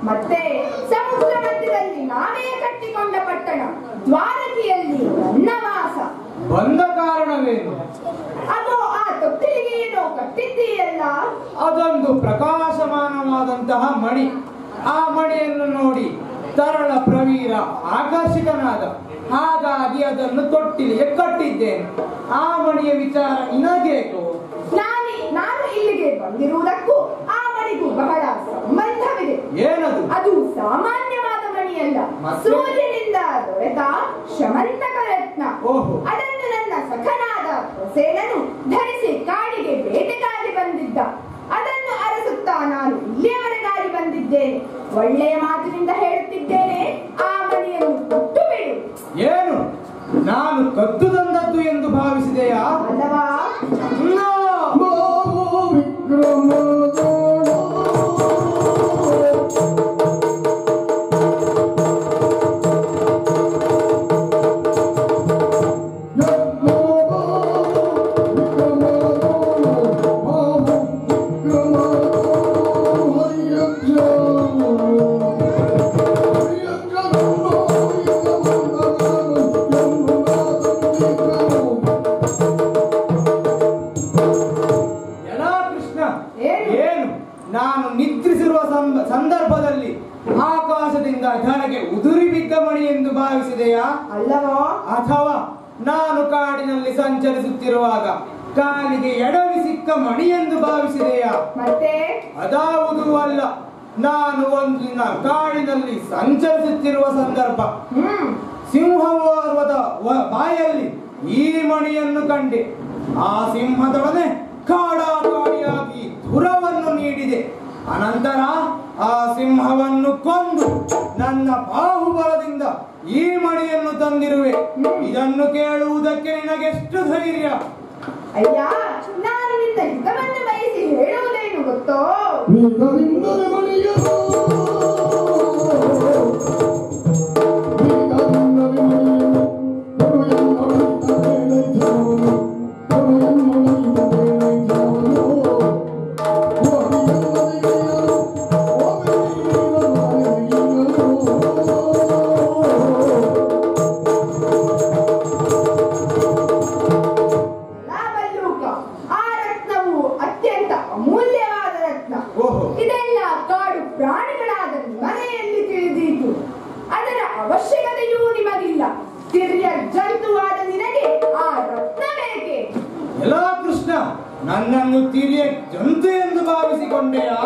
ಮತ್ತೆ ಸಮುದ್ರ ಮಧ್ಯದಲ್ಲಿ ನಾವೇ ಕಟ್ಟಿಕೊಂಡ ಪಟ್ಟಣ ದ್ವಾರಕೆಯಲ್ಲಿ ನನ್ನ ವಾಸ. ಬಂದ ಕಾರಣವೇನು? ಅದು ಆ ತೊಟ್ಟಿಲಿಗೆ ಏನೋ ಕಟ್ಟಿದ್ದೀಯಲ್ಲ. ಅದೊಂದು ಪ್ರಕಾಶಮಾನವಾದಂತಹ ಮಣಿ. ಆ ಮಣಿಯನ್ನು ನೋಡಿ ತರಳ ಪ್ರವೀರ ಆಕರ್ಷಿತನಾದ. ಹಾಗಾಗಿ ಅದನ್ನು ತೊಟ್ಟಿಲಿಗೆ ಕಟ್ಟಿದ್ದೇನೆ. ಆ ಮಣಿಯ ವಿಚಾರ ನಿನಗೇಕೋ? ನಾನು ಇಲ್ಲಿಗೆ ಬಂದಿರುವುದಕ್ಕೂ ಆ ಮಣಿಗೂ ಬಹಳ ಸಂಬಂಧವಿದೆ. ಏನದು? ಅದು ಸಾಮಾನ್ಯವಾದ ಮಣಿಯಲ್ಲ. ಸೂರ್ಯನಿಂದ ದೊರೆತ ಶಮಂತಕ ರತ್ನ. ಅದನ್ನು ನನ್ನ ಸಖನಾದ ಪ್ರಸೇನನು ಧರಿಸಿ ಕಾಡಿಗೆ ಬೇಟೆಗಾಗಿ ಬಂದಿದ್ದ. ಅದನ್ನು ಅರಸುತ್ತಾ ನಾನು ಇಲ್ಲಿಯವರೆಗಾಗಿ ಬಂದಿದ್ದೇನೆ. ಒಳ್ಳೆಯ ಮಾತಿನಿಂದ ಹೇಳುತ್ತಿದ್ದೇನೆ, ಆ ಮಣಿಯನ್ನು ಕೊಟ್ಟು ಬಿಡು. ಏನು ನಾನು ಕದ್ದು ತಂದದ್ದು ಎಂದು ಭಾವಿಸಿದೆಯಾ? ಅಲ್ಲವಾ? ಸಂದರ್ಭದಲ್ಲಿ ಆಕಾಶದಿಂದ ಧರೆಗೆ ಉದುರಿ ಬಿದ್ದ ಮಣಿ ಎಂದು ಭಾವಿಸಿದೆಯಾ? ಅಲ್ಲವೋ? ಅಥವಾ ನಾನು ಕಾಡಿನಲ್ಲಿ ಸಂಚರಿಸುತ್ತಿರುವಾಗ ಕಾಲಿಗೆ ಎಡವಿ ಸಿಕ್ಕ ಮಣಿ ಎಂದು ಭಾವಿಸಿದೆಯಾ? ಮತ್ತೆ ಅದಾವುದೂ ಅಲ್ಲ. ನಾನು ಒಂದು ದಿನ ಕಾಡಿನಲ್ಲಿ ಸಂಚರಿಸುತ್ತಿರುವ ಸಂದರ್ಭ ಸಿಂಹವರ್ವದ ಬಾಯಲ್ಲಿ ಈ ಮಣಿಯನ್ನು ಕಂಡೆ. ಆ ಸಿಂಹದೊಡನೆ ಕಾಡಾಕಾಡಿಯಾಗಿ ಧುರವನ್ನು ನೀಡಿದೆ. ಅನಂತರ ಆ ಸಿಂಹವನ್ನು ಕೊಂದು ನನ್ನ ಬಾಹುಬಲದಿಂದ ಈ ಮಣಿಯನ್ನು ತಂದಿರುವೆ. ಇದನ್ನು ಕೇಳುವುದಕ್ಕೆ ನಿನಗೆಷ್ಟು ಧೈರ್ಯ? ಅಯ್ಯ, ನಾನು ನಿನ್ನ ಹಿತವನ್ನು ಬಯಸಿ ಹೇಳುವುದೇನು ಗೊತ್ತೋ? ಇದೆಲ್ಲ ಕಾಡು ಪ್ರಾಣಿಗಳಾದ ಮನೆಯಲ್ಲಿ ತಿಳಿದೀತು. ಅದರ ಅವಶ್ಯಕತೆಯೂ ನಿಮಗಿಲ್ಲ. ತಿರ್ಯ ಜಂತುವಾದ ನಿನಗೆ ಆ ರತ್ನ ಬೇಕೆ? ಎಲ್ಲ ಕೃಷ್ಣ, ನನ್ನನ್ನು ತಿರಿಯ ಜಂತು ಎಂದು ಭಾವಿಸಿಕೊಂಡೆಯಾ?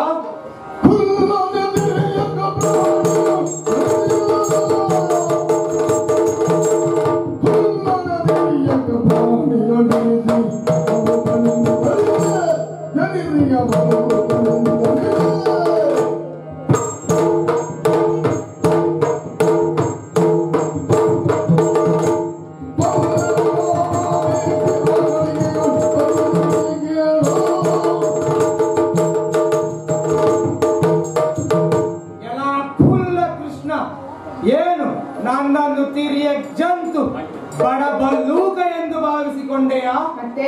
ಏನು ನನ್ನನ್ನು ತಿರಿಯ ಜಂತು ಬಡಬಲ್ಲೂಕ ಎಂದು ಭಾವಿಸಿಕೊಂಡೆಯಾ? ಮತ್ತೆ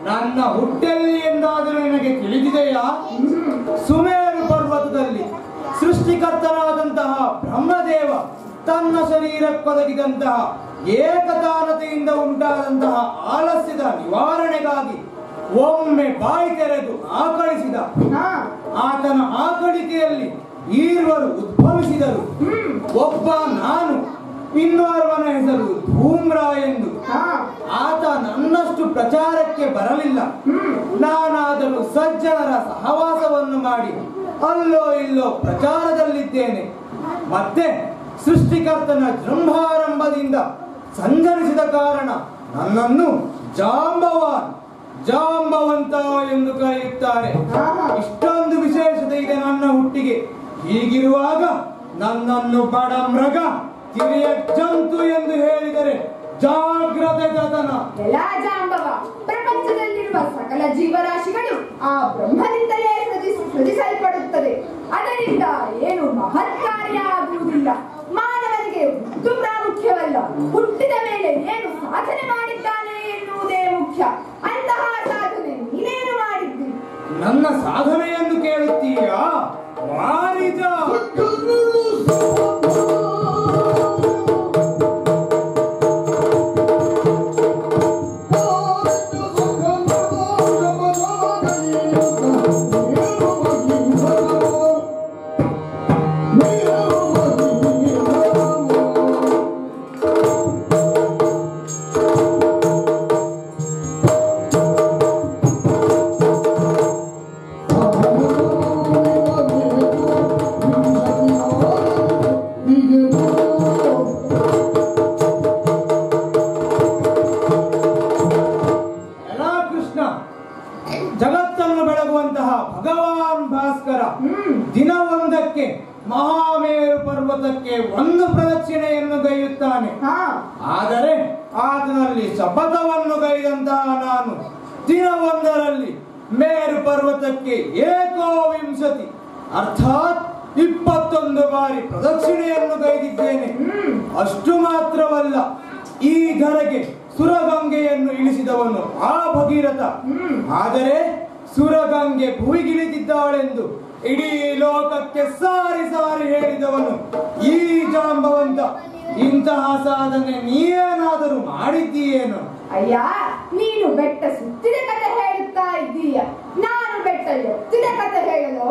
ನನ್ನ ಹುಟ್ಟೆಲ್ಲಿ ಎಂದಾದರೂ ನಿನಗೆ ತಿಳಿದಿದೆಯಾ? ಸುಮೇರು ಪರ್ವತದಲ್ಲಿ ಸೃಷ್ಟಿಕರ್ತನಾದಂತಹ ಬ್ರಹ್ಮದೇವ ತನ್ನ ಶರೀರಕ್ಕೊದಗಿದಂತಹ ಏಕತಾನತೆಯಿಂದ ಉಂಟಾದಂತಹ ಆಲಸ್ಯದ ನಿವಾರಣೆಗಾಗಿ ಒಮ್ಮೆ ಬಾಯಿ ತೆರೆದು ಆಕಳಿಸಿದ. ಆತನ ಆಕಳಿಕೆಯಲ್ಲಿ ಈರ್ವರು ಉದ್ಭವಿಸಿದರು. ಒಬ್ಬ ನಾನು, ಇನ್ನೋರ್ವನ ಹೆಸರು ಧೂಮ್ರ ಎಂದು. ಆತ ನನ್ನಷ್ಟು ಪ್ರಚಾರಕ್ಕೆ ಬರಲಿಲ್ಲ. ನಾನಾದರೂ ಸಜ್ಜನರ ಸಹವಾಸವನ್ನು ಮಾಡಿ ಅಲ್ಲೋ ಇಲ್ಲೋ ಪ್ರಚಾರದಲ್ಲಿದ್ದೇನೆ. ಮತ್ತೆ ಸೃಷ್ಟಿಕರ್ತನ ಜೃಂಭಾರಂಭದಿಂದ ಸಂಚರಿಸಿದ ಕಾರಣ ನನ್ನನ್ನು ಜಾಂಬವಂತ ಎಂದು ಕರೆಯುತ್ತಾರೆ. ಇಷ್ಟೊಂದು ವಿಶೇಷತೆ ಇದೆ ನನ್ನ ಹುಟ್ಟಿಗೆ. ಹೀಗಿರುವಾಗ ನನ್ನನ್ನು ಬಡ ಮೃಗ, ಕಿರಿಯ ಜಂತು ಎಂದು ಹೇಳಿದರೆ ಜಾಗ್ರತೆ ಜತನ. ಎಲ್ಲ ಜಾಂಬವ, ಪ್ರಪಂಚದಲ್ಲಿರುವ ಸಕಲ ಜೀವರಾಶಿಗಳು ಆ ಬ್ರಹ್ಮನಿಂದಲೇ ಸೃಜಿಸಲ್ಪಡುತ್ತದೆ. ಅದರಿಂದ ಏನು ಮಹತ್ ಕಾರ್ಯ ಆಗುವುದಿಲ್ಲ. ಮಾನವನಿಗೆ ಹುಟ್ಟು ಪ್ರಾಮುಖ್ಯವಲ್ಲ, ಹುಟ್ಟಿದ ಮೇಲೆ ಏನು ಸಾಧನೆ ಮಾಡಿದ್ದಾನೆ ಎನ್ನುವುದೇ ಮುಖ್ಯ. ಅಂತಹ ಸಾಧನೆ ನೀನೇನು ಮಾಡಿದ್ದಿ? ನನ್ನ ಸಾಧನೆಯನ್ನು ಕೇಳುತ್ತೀಯಾ? ವಾರಿಜ ಜಗತ್ತನ್ನು ಬೆಳಗುವಂತಹ ಭಗವಾನ್ ಭಾಸ್ಕರ ದಿನವೊಂದಕ್ಕೆ ಮಹಾಮೇರು ಪರ್ವತಕ್ಕೆ ಒಂದು ಪ್ರದಕ್ಷಿಣೆಯನ್ನು ಗೈಯುತ್ತಾನೆ. ಆದರೆ ಆತನಲ್ಲಿ ಶಪಥವನ್ನು ಗೈದಂತಹ ನಾನು ದಿನವೊಂದರಲ್ಲಿ ಮೇರು ಪರ್ವತಕ್ಕೆ ಏಕೋವಿಂಶತಿ ಅರ್ಥಾತ್ 21 ಬಾರಿ ಪ್ರದಕ್ಷಿಣೆಯನ್ನು ಗೈದಿದ್ದೇನೆ. ಅಷ್ಟು ಮಾತ್ರವಲ್ಲ, ಈ ಧರೆಗೆ ಸುರಗಂಗೆಯನ್ನು ಇಳಿಸಿದವನು ಆ ಭಗೀರಥ. ಆದರೆ ಸುರಗಂಗೆ ಭುವಿಗಿಳಿದಿದ್ದಾಳೆಂದು ಇಡೀ ಲೋಕಕ್ಕೆ ಸಾರಿ ಸಾರಿ ಹೇಳಿದವನು ಈ ಜಾಂಬವಂತ. ಇಂತಹ ಸಾಧನೆ ನೀನೇನಾದರೂ ಮಾಡಿದ್ದೀಯೇನು? ಅಯ್ಯ, ನೀನು ಬೆಟ್ಟ ಸುತ್ತಿದ ಕಥೆ ಹೇಳುತ್ತಾ ಇದ್ದೀಯ. ನಾನು ಬೆಟ್ಟ ಎತ್ತಿದ ಕಥೆ ಹೇಳಲು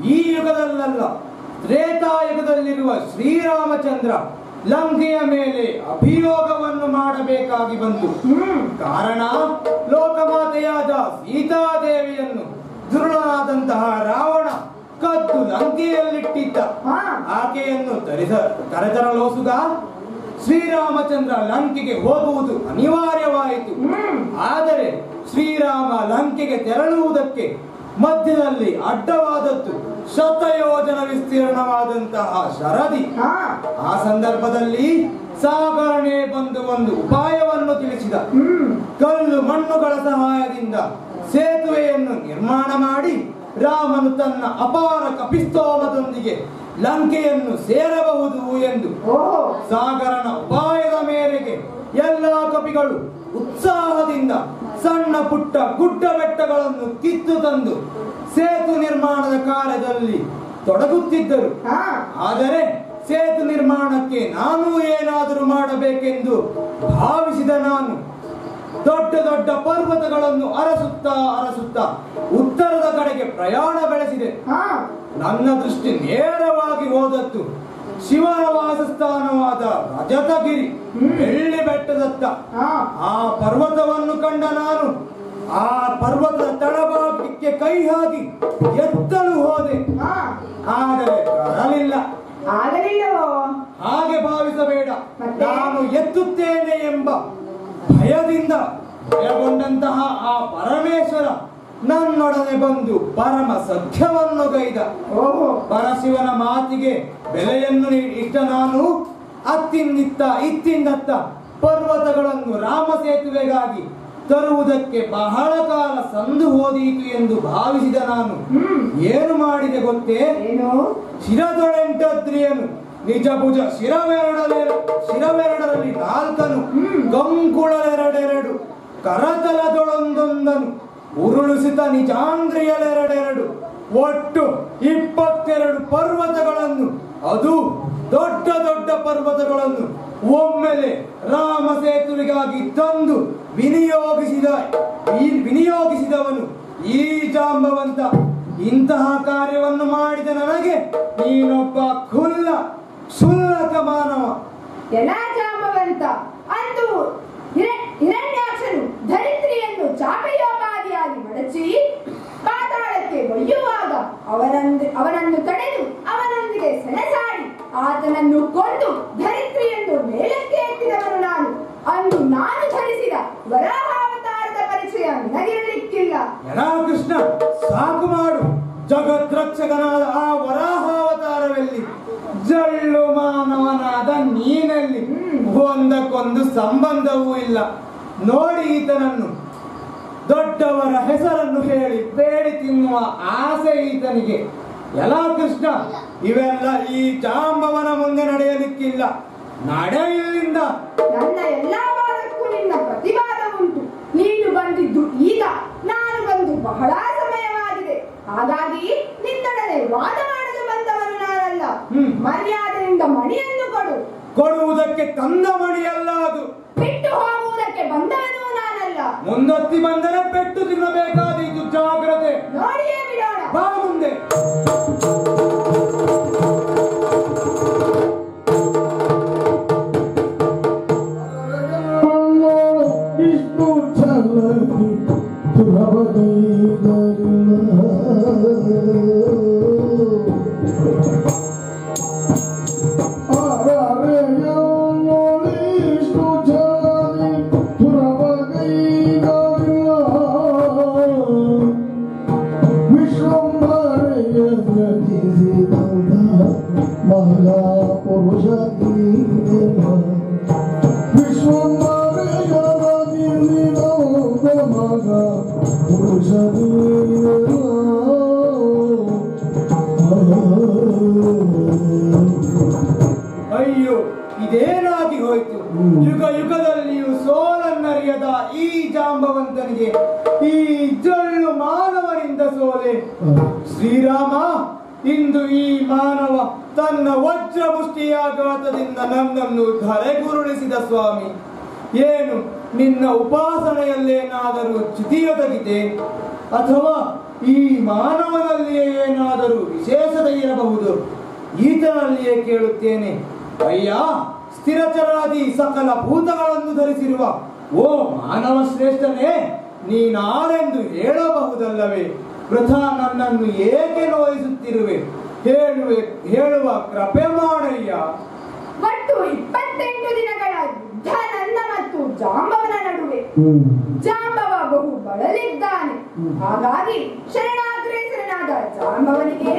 ಈ ಯುಗದಲ್ಲ ತ್ರೇತಾಯುಗದಲ್ಲಿರುವ ಶ್ರೀರಾಮಚಂದ್ರ ಲಂಕೆಯ ಮೇಲೆ ಅಭಿಯೋಗವನ್ನು ಮಾಡಬೇಕಾಗಿ ಬಂತು. ಕಾರಣ ಲೋಕಮಾತೆಯಾದ ಸೀತಾದೇವಿಯನ್ನು ದುರುಳನಾದಂತಹ ರಾವಣ ಕದ್ದು ಲಂಕೆಯಲ್ಲಿಟ್ಟಿದ್ದ. ಆಕೆಯನ್ನು ಕರೆತರಲೋಸುಗ ಶ್ರೀರಾಮಚಂದ್ರ ಲಂಕೆಗೆ ಹೋಗುವುದು ಅನಿವಾರ್ಯವಾಯಿತು. ಆದರೆ ಶ್ರೀರಾಮ ಲಂಕೆಗೆ ತೆರಳುವುದಕ್ಕೆ ಮಧ್ಯದಲ್ಲಿ ಅಡ್ಡವಾದದ್ದು ಶತಯೋಜನ ವಿಸ್ತೀರ್ಣವಾದಂತಹ ಶರದಿ. ಆ ಸಂದರ್ಭದಲ್ಲಿ ಸಾಗರನೇ ಬಂದು ಒಂದು ಉಪಾಯವನ್ನು ತಿಳಿಸಿದ. ಕಲ್ಲು ಮಣ್ಣುಗಳ ಸಹಾಯದಿಂದ ಸೇತುವೆಯನ್ನು ನಿರ್ಮಾಣ ಮಾಡಿ ರಾಮನು ತನ್ನ ಅಪಾರ ಕಪಿಸ್ತೋಮದೊಂದಿಗೆ ಲಂಕೆಯನ್ನು ಸೇರಬಹುದು ಎಂದು. ಸಾಗರನ ಉಪಾಯದ ಮೇರೆಗೆ ಎಲ್ಲಾ ಕಪಿಗಳು ಉತ್ಸಾಹದಿಂದ ಸಣ್ಣ ಪುಟ್ಟ ಗುಡ್ಡ ಬೆಟ್ಟಗಳನ್ನು ಕಿತ್ತು ತಂದು ಸೇತು ನಿರ್ಮಾಣದ ಕಾರ್ಯದಲ್ಲಿ ತೊಡಗುತ್ತಿದ್ದರು. ಆದರೆ ಸೇತು ನಿರ್ಮಾಣಕ್ಕೆ ನಾನು ಏನಾದರೂ ಮಾಡಬೇಕೆಂದು ಭಾವಿಸಿದ ನಾನು ದೊಡ್ಡ ದೊಡ್ಡ ಪರ್ವತಗಳನ್ನು ಅರಸುತ್ತಾ ಉತ್ತರದ ಕಡೆಗೆ ಪ್ರಯಾಣ ಬೆಳೆಸಿದೆ. ನನ್ನ ದೃಷ್ಟಿ ನೇರವಾಗಿ ಹೋದದ್ದು ಶಿವನ ವಾಸಸ್ಥಾನವಾದ ರಜತಗಿರಿ ಬೆಳ್ಳಿ ಬೆಟ್ಟದತ್ತ. ಆ ಪರ್ವತವನ್ನು ಕಂಡ ನಾನು ಆ ಪರ್ವತದ ತಳಭಾಗಕ್ಕೆ ಕೈ ಹಾಕಿ ಎತ್ತಲು ಹೋದೆ. ಆದರೆ ಬರಲಿಲ್ಲ. ಹಾಗೆ ಭಾವಿಸಬೇಡ. ನಾನು ಎತ್ತುತ್ತೇನೆ ಎಂಬ ಭಯದಿಂದ ಭಯಗೊಂಡಂತಹ ಆ ಪರಮೇಶ್ವರ ನನ್ನೊಡನೆ ಬಂದು ಪರಮ ಸಖ್ಯವನ್ನು ಗೈದ. ಪರಶಿವನ ಮಾತಿಗೆ ಬೆಲೆಯನ್ನು ಇಟ್ಟ ನಾನು ಇತ್ತಿಂದತ್ತ ಪರ್ವತಗಳನ್ನು ರಾಮ ಸೇತುವೆಗಾಗಿ ತರುವುದಕ್ಕೆ ಬಹಳ ಕಾಲ ಸಂದು ಹೋದೀತು ಎಂದು ಭಾವಿಸಿದ ನಾನು ಏನು ಮಾಡಿದೆ ಗೊತ್ತೇ? ಶಿರದೊಳೆಂಟದ್ರಿಯನು ನಿಜ ಭುಜ ಶಿರವೆರಡರಲ್ಲಿ 4 ಕಂಕುಳಲೆರಡೆರಡು ಕರತಲದೊಳೊಂದೊಂದನು ಉರುಳಿಸಿದ ನಿಜಾಂಗ್ರಿಯಲೆರಡೆರಡು ಒಟ್ಟು 22 ಪರ್ವತಗಳನ್ನು, ಅದು ದೊಡ್ಡ ದೊಡ್ಡ ಪರ್ವತಗಳನ್ನು ಒಮ್ಮೆಲೆ ರಾಮ ಸೇತುವೆಗಾಗಿ ತಂದು ವಿನಿಯೋಗಿಸಿದವನು ಈ ಜಾಂಬವಂತ. ಇಂತಹ ಕಾರ್ಯವನ್ನು ಮಾಡಿದ ನನಗೆ ನೀನೊಬ್ಬ ಕ್ಷುಲ್ಲಕ ಮಾನವ. ಎಲ್ಲ ಜಾಂಬವಂತ ಅಂದು ಹಿರಣ್ಯಾಕ್ಷನು ಧರಿತ್ರಿಯನ್ನು ಚಾಪೆಯೋಪಾದಿಯಾಗಿ ಮಡಚಿ ಪಾತಾಳಕ್ಕೆ ಒಯ್ಯುವಾಗ ಅವನನ್ನು ತಡೆದು ಅವನೊಂದಿಗೆ ಸೆಣಸಾಡಿ ಆತನನ್ನು ಕೊಂದು ಧರಿತ್ರಿಯನ್ನು ಮೇಲಕ್ಕೆ ಎತ್ತಿದವನು ನಾನು. ಅಂದು ನಾನು ಧರಿಸಿದ ವರಾಹಾವತಾರದ ಪರಿಚಯ ನನಗಿರಲಿಕ್ಕಿಲ್ಲ. ಕೃಷ್ಣ, ಸಾಕು ಮಾಡು. ಜಗದ್ರಕ್ಷಕನಾದ ಆ ವರಾಹಾವತಾರವೆಲ್ಲಿ? ಜಳ್ಳು ಮಾನವನಾದ ನೀನಲ್ಲಿ ಒಂದಕ್ಕೊಂದು ಸಂಬಂಧವೂ ಇಲ್ಲ. ನೋಡಿ ಈತನನ್ನು. ದೊಡ್ಡವರ ಹೆಸರನ್ನು ಹೇಳಿ ಬೇಡಿ ತಿನ್ನುವ ಆಸೆ ಈತನಿಗೆ. ಎಲ್ಲ ಕೃಷ್ಣ, ಇವೆಲ್ಲ ಈ ಜಾಂಬವನ ಮುಂದೆ ನಡೆಯಲಿಕ್ಕಿಲ್ಲ. ನಡೆಯಿಲ್ಲಿಂದ. ನನ್ನ ಎಲ್ಲಾ ವಾದಕ್ಕೂ ನಿನ್ನ ಪ್ರತಿವಾದ ಉಂಟು. ನೀನು ಬಂದಿದ್ದು ಈಗ, ನಾನು ಬಂದು ಬಹಳ ಸಮಯವಾಗಿದೆ. ಹಾಗಾಗಿ ನಿನ್ನೊಡನೆ ವಾದ ಮಾಡಲು ಬಂದವನು ನಾನಲ್ಲ. ಮರ್ಯಾದೆಯಿಂದ ಮಣಿಯನ್ನು ಕೊಡುವುದಕ್ಕೆ ತಂದ ಮಣಿಯಲ್ಲ ಅದು. ಬಿಟ್ಟು ಹೋಗುವುದಕ್ಕೆ ಬಂದವನು ನಾನಲ್ಲ. ಮುಂದೊತ್ತಿ ಬಂದರೆ ಪೆಟ್ಟು ತಿನ್ನಬೇಕಾದೀತು. ಜಾಗ್ರತೆ. ನೋಡಿಯೇ ಬಿಡೋಣ. ಬಾ ಮುಂದೆ. ಇಷ್ಟು ಚಲತಿ ಅಯ್ಯೋ, ಇದೇನಾಗಿ ಹೋಯ್ತು? ಯುಗ ಯುಗದಲ್ಲಿಯೂ ಸೋಲನ್ನರಿಯದ ಈ ಜಾಂಬವಂತನಿಗೆ ಈ ಜಳ್ಳು ಮಾನವನಿಂದ ಸೋಲೆ. ಶ್ರೀರಾಮ, ಇಂದು ಈ ಮಾನವ ತನ್ನ ವಜ್ರ ಮುಷ್ಟಿಯಾಘಾತದಿಂದ ನನ್ನನ್ನು ಧರೆಗುರುಳಿಸಿದ. ಸ್ವಾಮಿ, ಏನು ನಿನ್ನ ಉಪಾಸನೆಯಲ್ಲೇನಾದರೂ ಚ್ಯುತಿಯೊದಗಿದೆ? ಅಥವಾ ಈ ಮಾನವನಲ್ಲಿಯೇ ಏನಾದರೂ ವಿಶೇಷತೆ ಇರಬಹುದು? ಈತನಲ್ಲಿಯೇ ಕೇಳುತ್ತೇನೆ. ಅಯ್ಯ ಸ್ಥಿರಚರಾದಿ ಸಕಲ ಭೂತಗಳನ್ನು ಧರಿಸಿರುವ ಓ ಮಾನವ ಶ್ರೇಷ್ಠನೇ, ನೀನಾರೆಂದು ಹೇಳಬಹುದಲ್ಲವೇ? ವೃಥಾ ನನ್ನನ್ನು ಏಕೆ ನೋಯಿಸುತ್ತಿರುವೆ? ಹೇಳುವ ಕೃಪೆ ಮಾಡಯ್ಯ. ಒಟ್ಟು 28 ದಿನಗಳ ಯುದ್ಧ ನನ್ನ ಮತ್ತು ಜಾಂಬವನ ನಡುವೆ. ಜಾಂಬವ ಬಹು ಬಳಲಿದ್ದಾನೆ. ಹಾಗಾಗಿ ಶರಣಾಗ್ರೇಸರನಾದ ಜಾಂಬವನಿಗೆ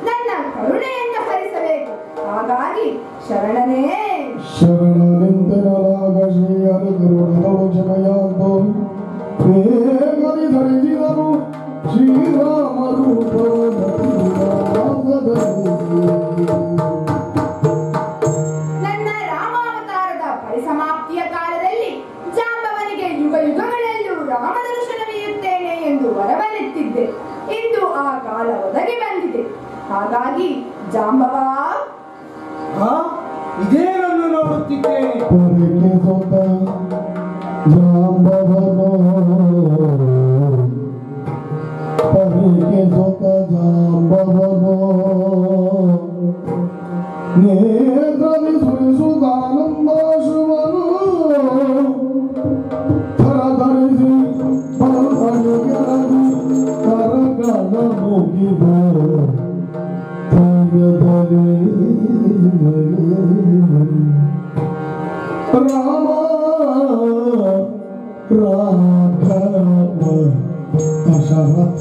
ನನ್ನ ಕರುಣೆಯನ್ನು ಹರಿಸಬೇಕು. ಹಾಗಾಗಿ ಶರಣನೇ ಶರಣನೆಂದೆನಲಾಗ ಶ್ರೀಹರಿ ಕರುಣೆಗಳು ಕ್ಷಮೆಯಾಗೋ ಧರಿಸಿದರು ಶ್ರೀರಾಮ ರೂಪ ನನ್ನ ರಾಮಾವತಾರದ ಪರಿಸಮಾಪ್ತಿಯ ಕಾಲದಲ್ಲಿ ಜಾಂಬವನಿಗೆ ಯುಗ ಯುಗಗಳಲ್ಲೂ ರಾಮದರ್ಶನವೀಯುತ್ತೇನೆ ಎಂದು ವರವನ್ನೆತ್ತಿದ್ದೆ. ಇಂದು ಆ ಕಾಲ ಒದಗಿ ಬಂದಿದೆ. ಹಾಗಾಗಿ ಜಾಂಬವ ಇದೇನನ್ನು ನೋಡುತ್ತಿದ್ದೇನೆ. ನೇತ್ರದಿ ಸುರಿಸುತ್ತಾನಂದಾಶುವನು ಧರಿಸಿ ಕರಗದ ಮುಗಿದ ರಾಮ ರಾಘವ ದಶರಥ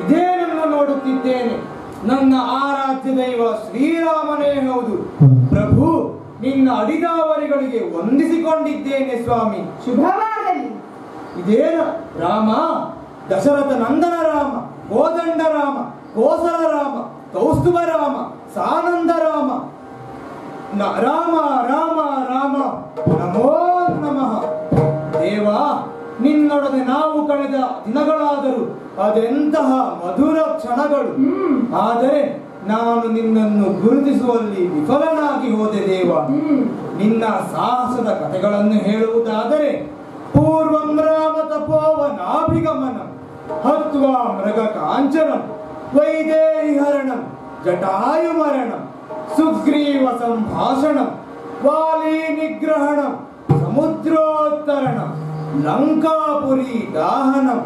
ಇದೇನನ್ನು ನೋಡುತ್ತಿದ್ದೇನೆ. ನನ್ನ ಆರಾಧ್ಯ ದೈವ ಶ್ರೀರಾಮನೇ ಹೌದು. ಪ್ರಭು, ನಿನ್ನ ಅಡಿದಾವರಿಗಳಿಗೆ ವಂದಿಸಿಕೊಂಡಿದ್ದೇನೆ ಸ್ವಾಮಿ. ಶುಭವಾಗಲಿ. ಇದೇನ ರಾಮ, ದಶರಥ ನಂದನ ರಾಮ, ಕೋದಂಡ ರಾಮ, ಕೋಸಲ ರಾಮ, ಕೌಸ್ತುಭ ರಾಮ, ಸಾನಂದ ರಾಮ, ರಾಮ ರಾಮ ರಾಮ ನಮೋ ನಮಃ. ದೇವ, ನಿನ್ನೊಡನೆ ನಾವು ಕಳೆದ ದಿನಗಳಾದರೂ ಅದೆಂತಹ ಮಧುರ ಕ್ಷಣಗಳು. ಆದರೆ ನಾನು ನಿನ್ನನ್ನು ಗುರುತಿಸುವಲ್ಲಿ ವಿಫಲನಾಗಿ ಹೋದೆ ದೇವ. ನಿನ್ನ ಸಾಹಸದ ಕಥೆಗಳನ್ನು ಹೇಳುವುದಾದರೆ, ಪೂರ್ವಂ ರಾಮ ತಪೋವನಾಭಿಗಮನ ಹತ್ವಾ ಮೃಗ ಕಾಂಚನಂ ವೈದೇಹಿ ಹರಣಂ ಜಟಾಯು ಮರಣಂ ಸುಗ್ರೀವ ಸಂಭಾಷಣಂ ವಾಲಿ ನಿಗ್ರಹಣಂ ಸಮುದ್ರೋತ್ತರಣಂ ಲಂಕಾಪುರಿ ದಾಹನಂ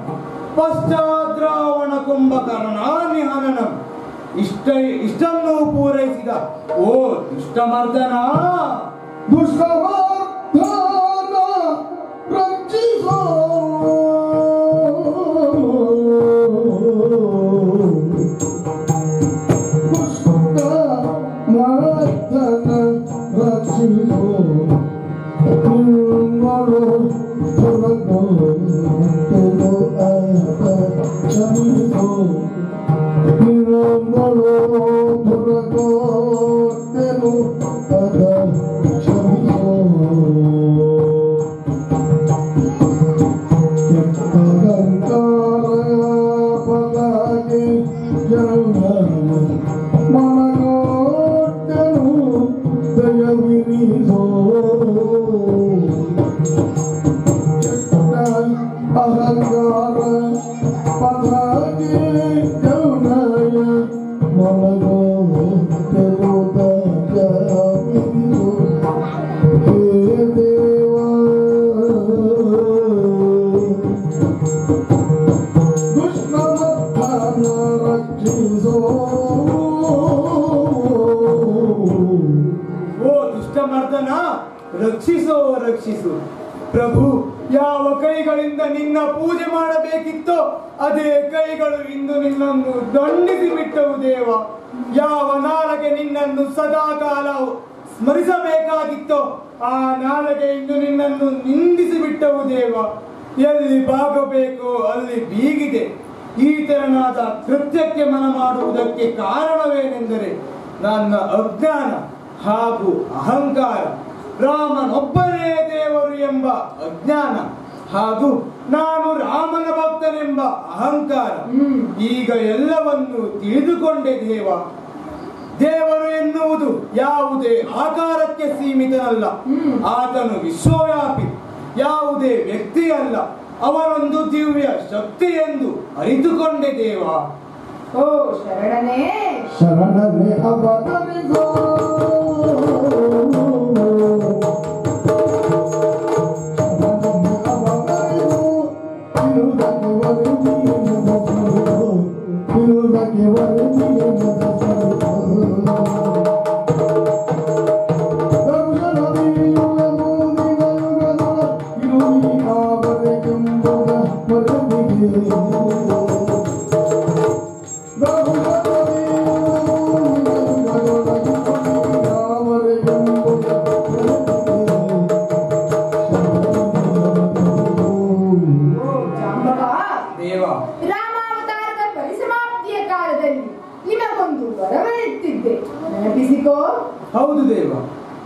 ಪಶ್ಚಾದ್ರಾವಣ ಕುಂಭಕರ್ಣಾನಿಹನನಂ ಇಷ್ಟನ್ನು ಪೂರೈಸಿದ ಓ ದುಷ್ಟಮರ್ದನ ದುಷ್ಟಮರ್ದನ ರಕ್ಷಿಸೋ ದುಷ್ಟಮರ್ದನ ರಕ್ಷಿಸೋ ನಿನ್ನಳು ಹೊರಗೋ ಕ್ಷಮಿಸೋ ನಿನ್ನಳು ಹೊರಗೋ ಅದ ಕ್ಷಮಿಸೋ ಕೆಟ್ಟಗಂಕಾರ ಪದಾಗೆ ಜನ ಮನಗೋಟ್ಟನು ದಯವಿರಿಸೋ ಅಹಂಕಾರ ಪದಾಗೆ ಜನಯ ಮನಗೋಟ್ಟನು ದಯವಿರಿಸೋ ಹೇ ದೇವ ದುಷ್ಟಮರ್ದನ ರಕ್ಷಿಸೋ ಓ ದುಷ್ಟಮರ್ದನ ರಕ್ಷಿಸೋ ರಕ್ಷಿಸು ಪ್ರಭು. ಯಾವ ಕೈಗಳಿಂದ ನಿನ್ನ ಪೂಜೆ ಮಾಡಬೇಕಿತ್ತೋ ಅದೇ ಕೈಗಳು ಇಂದು ನಿನ್ನನ್ನು ದಂಡಿಸಿ ಬಿಟ್ಟವು ದೇವ. ಯಾವ ನಾಲಗೆ ನಿನ್ನನ್ನು ಸದಾಕಾಲ ಸ್ಮರಿಸಬೇಕಾಗಿತ್ತೋ ಆ ನಾಲಗೆ ಇಂದು ನಿನ್ನನ್ನು ನಿಂದಿಸಿ ಬಿಟ್ಟವು ದೇವ. ಎಲ್ಲಿ ಬಾಗಬೇಕೋ ಅಲ್ಲಿ ಬೀಗಿದೆ. ಈ ತೆರನಾದ ಕೃತ್ಯಕ್ಕೆ ಮನ ಮಾಡುವುದಕ್ಕೆ ಕಾರಣವೇನೆಂದರೆ ನನ್ನ ಅಜ್ಞಾನ ಹಾಗೂ ಅಹಂಕಾರ, ರಾಮನೊಬ್ಬನೇ ದೇವರು ಎಂಬ ಅಜ್ಞಾನ ಹಾಗೂ ನಾನು ರಾಮನ ಭಕ್ತನೆಂಬ ಅಹಂಕಾರ. ಈಗ ಎಲ್ಲವನ್ನು ತಿಳಿದುಕೊಂಡೆ ದೇವ. ದೇವರು ಎನ್ನುವುದು ಯಾವುದೇ ಆಕಾರಕ್ಕೆ ಸೀಮಿತನಲ್ಲ. ಆತನು ವಿಶ್ವವ್ಯಾಪಿ, ಯಾವುದೇ ವ್ಯಕ್ತಿ ಅಲ್ಲ. ಅವನೊಂದು ದಿವ್ಯ ಶಕ್ತಿ ಎಂದು ಅರಿತುಕೊಂಡೆ ದೇವ. ಓ ಶರಣನೇ ಶರಣನೆ ಅವತರಿಸೋ ರಾಮಾವತಾರದ ಪರಿಸಮಾಪ್ತಿಯ ಕಾಲದಲ್ಲಿ ನಿಮಗೊಂದು ವರವನ್ನಿತ್ತಿದ್ದೆ, ನೆನಪಿಸಿಕೋ. ಹೌದು ದೇವ.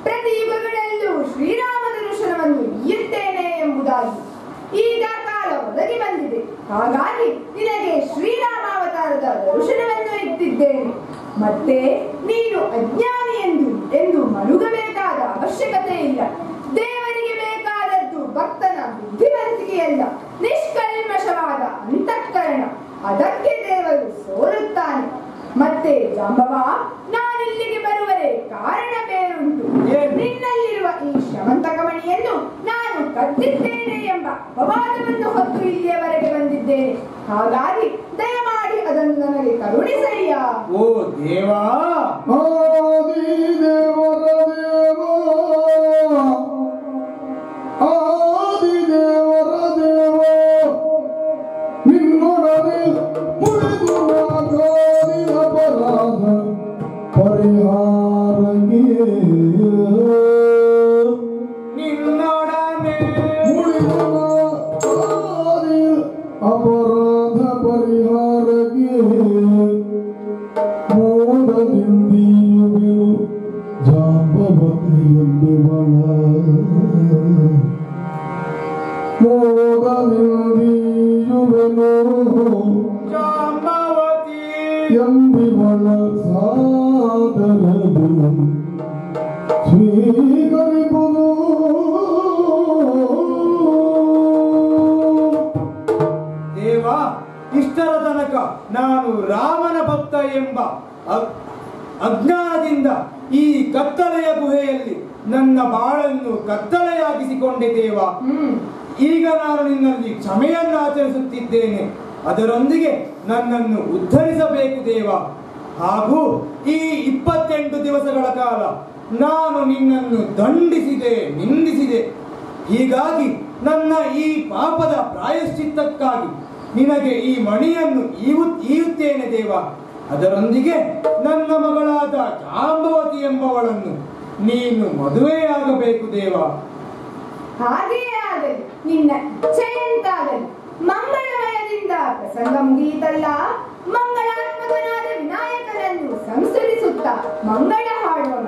ಪ್ರತಿ ಯುಗಗಳಲ್ಲೂ ಶ್ರೀರಾಮ ದರ್ಶನವನ್ನು ನೀಯುತ್ತೇನೆ ಎಂಬುದಾಗಿ ಈಗ ಕಾಲ ಒದಗಿ ಬಂದಿದೆ. ಹಾಗಾಗಿ ನಿನಗೆ ಶ್ರೀರಾಮಾವತಾರದ ದರ್ಶನವನ್ನು ಇತ್ತಿದ್ದೇನೆ. ಮತ್ತೆ ನೀನು ಅಜ್ಞಾನಿ ಎಂದು ಮರುಗಬೇಕಾದ ಅವಶ್ಯಕತೆ ಇಲ್ಲ. ದೇವರಿಗೆ ಬೇಕಾದದ್ದು ಭಕ್ತನ ಬುದ್ಧಿವಂತಿಕೆಯಲ್ಲ, ನಿಷ್ಕಲ್ಮಶವಾದ ಅಂತಃಕರಣ. ಅದಕ್ಕೆ ದೇವರು ಸೋಲುತ್ತಾನೆ. ಮತ್ತೆ ಜಾಂಬವ, ನಾನಿಲ್ಲಿಗೆ ಬರುವರೆ ಕಾರಣ ಬೇರುಂಟು. ನಿನ್ನಲ್ಲಿರುವ ಈ ಶ್ರವಂತಕಮಣಿಯನ್ನು ನಾನು ಕದ್ದಿದ್ದೇನೆ ಎಂಬ ಅಪವಾದವನ್ನು ಹೊತ್ತು ಇಲ್ಲಿಯವರೆಗೆ ಬಂದಿದ್ದೇನೆ. ಹಾಗಾಗಿ ದಯಮಾಡಿ ಅದನ್ನು ನನಗೆ ಕರುಣಿಸಯ್ಯ. ಓ ದೇವಾ, ಆದಿದೇವರ ದೇವ, ಆದಿದೇವರ ದೇವ, ನಿನ್ನೊಡನೆ ಮುರಿದು ನಾಗಾದಿನ ಅಪರಾಧ ಪರಿಹಾರಗೆ, ನಿನ್ನೊಡನೆ ಮುರಿದು ನಾಗಾದಿ ಅಪರಾಧ ಪರಿಹಾರಗೆ ಮೋಡದಿಂದಿಯುವೆನು ಜಾಂಬವತಿಯೆಂಬುವಳ, ಮೋಡದಿಂದಿಯುವೆನು ಜಾಂಬವತಿ ಎಂಬಿವಳ ಸಾದರದು ಸ್ವೀಕರಿಬುದು. ದೇವ, ಇಷ್ಟರ ತನಕ ನಾನು ರಾಮನ ಭಕ್ತ ಎಂಬ ಅಜ್ಞಾನದಿಂದ ಈ ಕತ್ತಲೆಯ ಗುಹೆಯಲ್ಲಿ ನನ್ನ ಬಾಳನ್ನು ಕತ್ತಲೆಯಾಗಿಸಿಕೊಂಡೆ ದೇವ. ಈಗ ನಾನು ನಿನ್ನಲ್ಲಿ ಕ್ಷಮೆಯನ್ನು ಆಚರಿಸುತ್ತಿದ್ದೇನೆ. ಅದರೊಂದಿಗೆ ನನ್ನನ್ನು ಉದ್ಧರಿಸಬೇಕು ದೇವ. ಹಾಗೂ ಈ 28 ದಿವಸಗಳ ಕಾಲ ನಾನು ನಿನ್ನನ್ನು ದಂಡಿಸಿದೆ, ನಿಂದಿಸಿದೆ. ಹೀಗಾಗಿ ನನ್ನ ಈ ಪಾಪದ ಪ್ರಾಯಶ್ಚಿತ್ತಕ್ಕಾಗಿ ನಿನಗೆ ಈ ಮಣಿಯನ್ನು ಈಯುತ್ತೇನೆ ದೇವ. ಅದರೊಂದಿಗೆ ನನ್ನ ಮಗಳಾದ ಜಾಂಬವತಿ ಎಂಬವಳನ್ನು ನೀನು ಮದುವೆಯಾಗಬೇಕು ದೇವ. ಹಾಗೆಯೇ ಆಗಲಿ, ನಿನ್ನ ಇಚ್ಛೆಯಂತಾಗಲಿ. ಮಂಗಳಮಯದಿಂದ ಪ್ರಸಂಗ ಮುಗಿಯಿತಲ್ಲ. ಮಂಗಳಾತ್ಮಕನಾದ ವಿನಾಯಕನನ್ನು ಸಂಸ್ಕರಿಸುತ್ತಾ ಮಂಗಳ ಹಾಡೋಣ.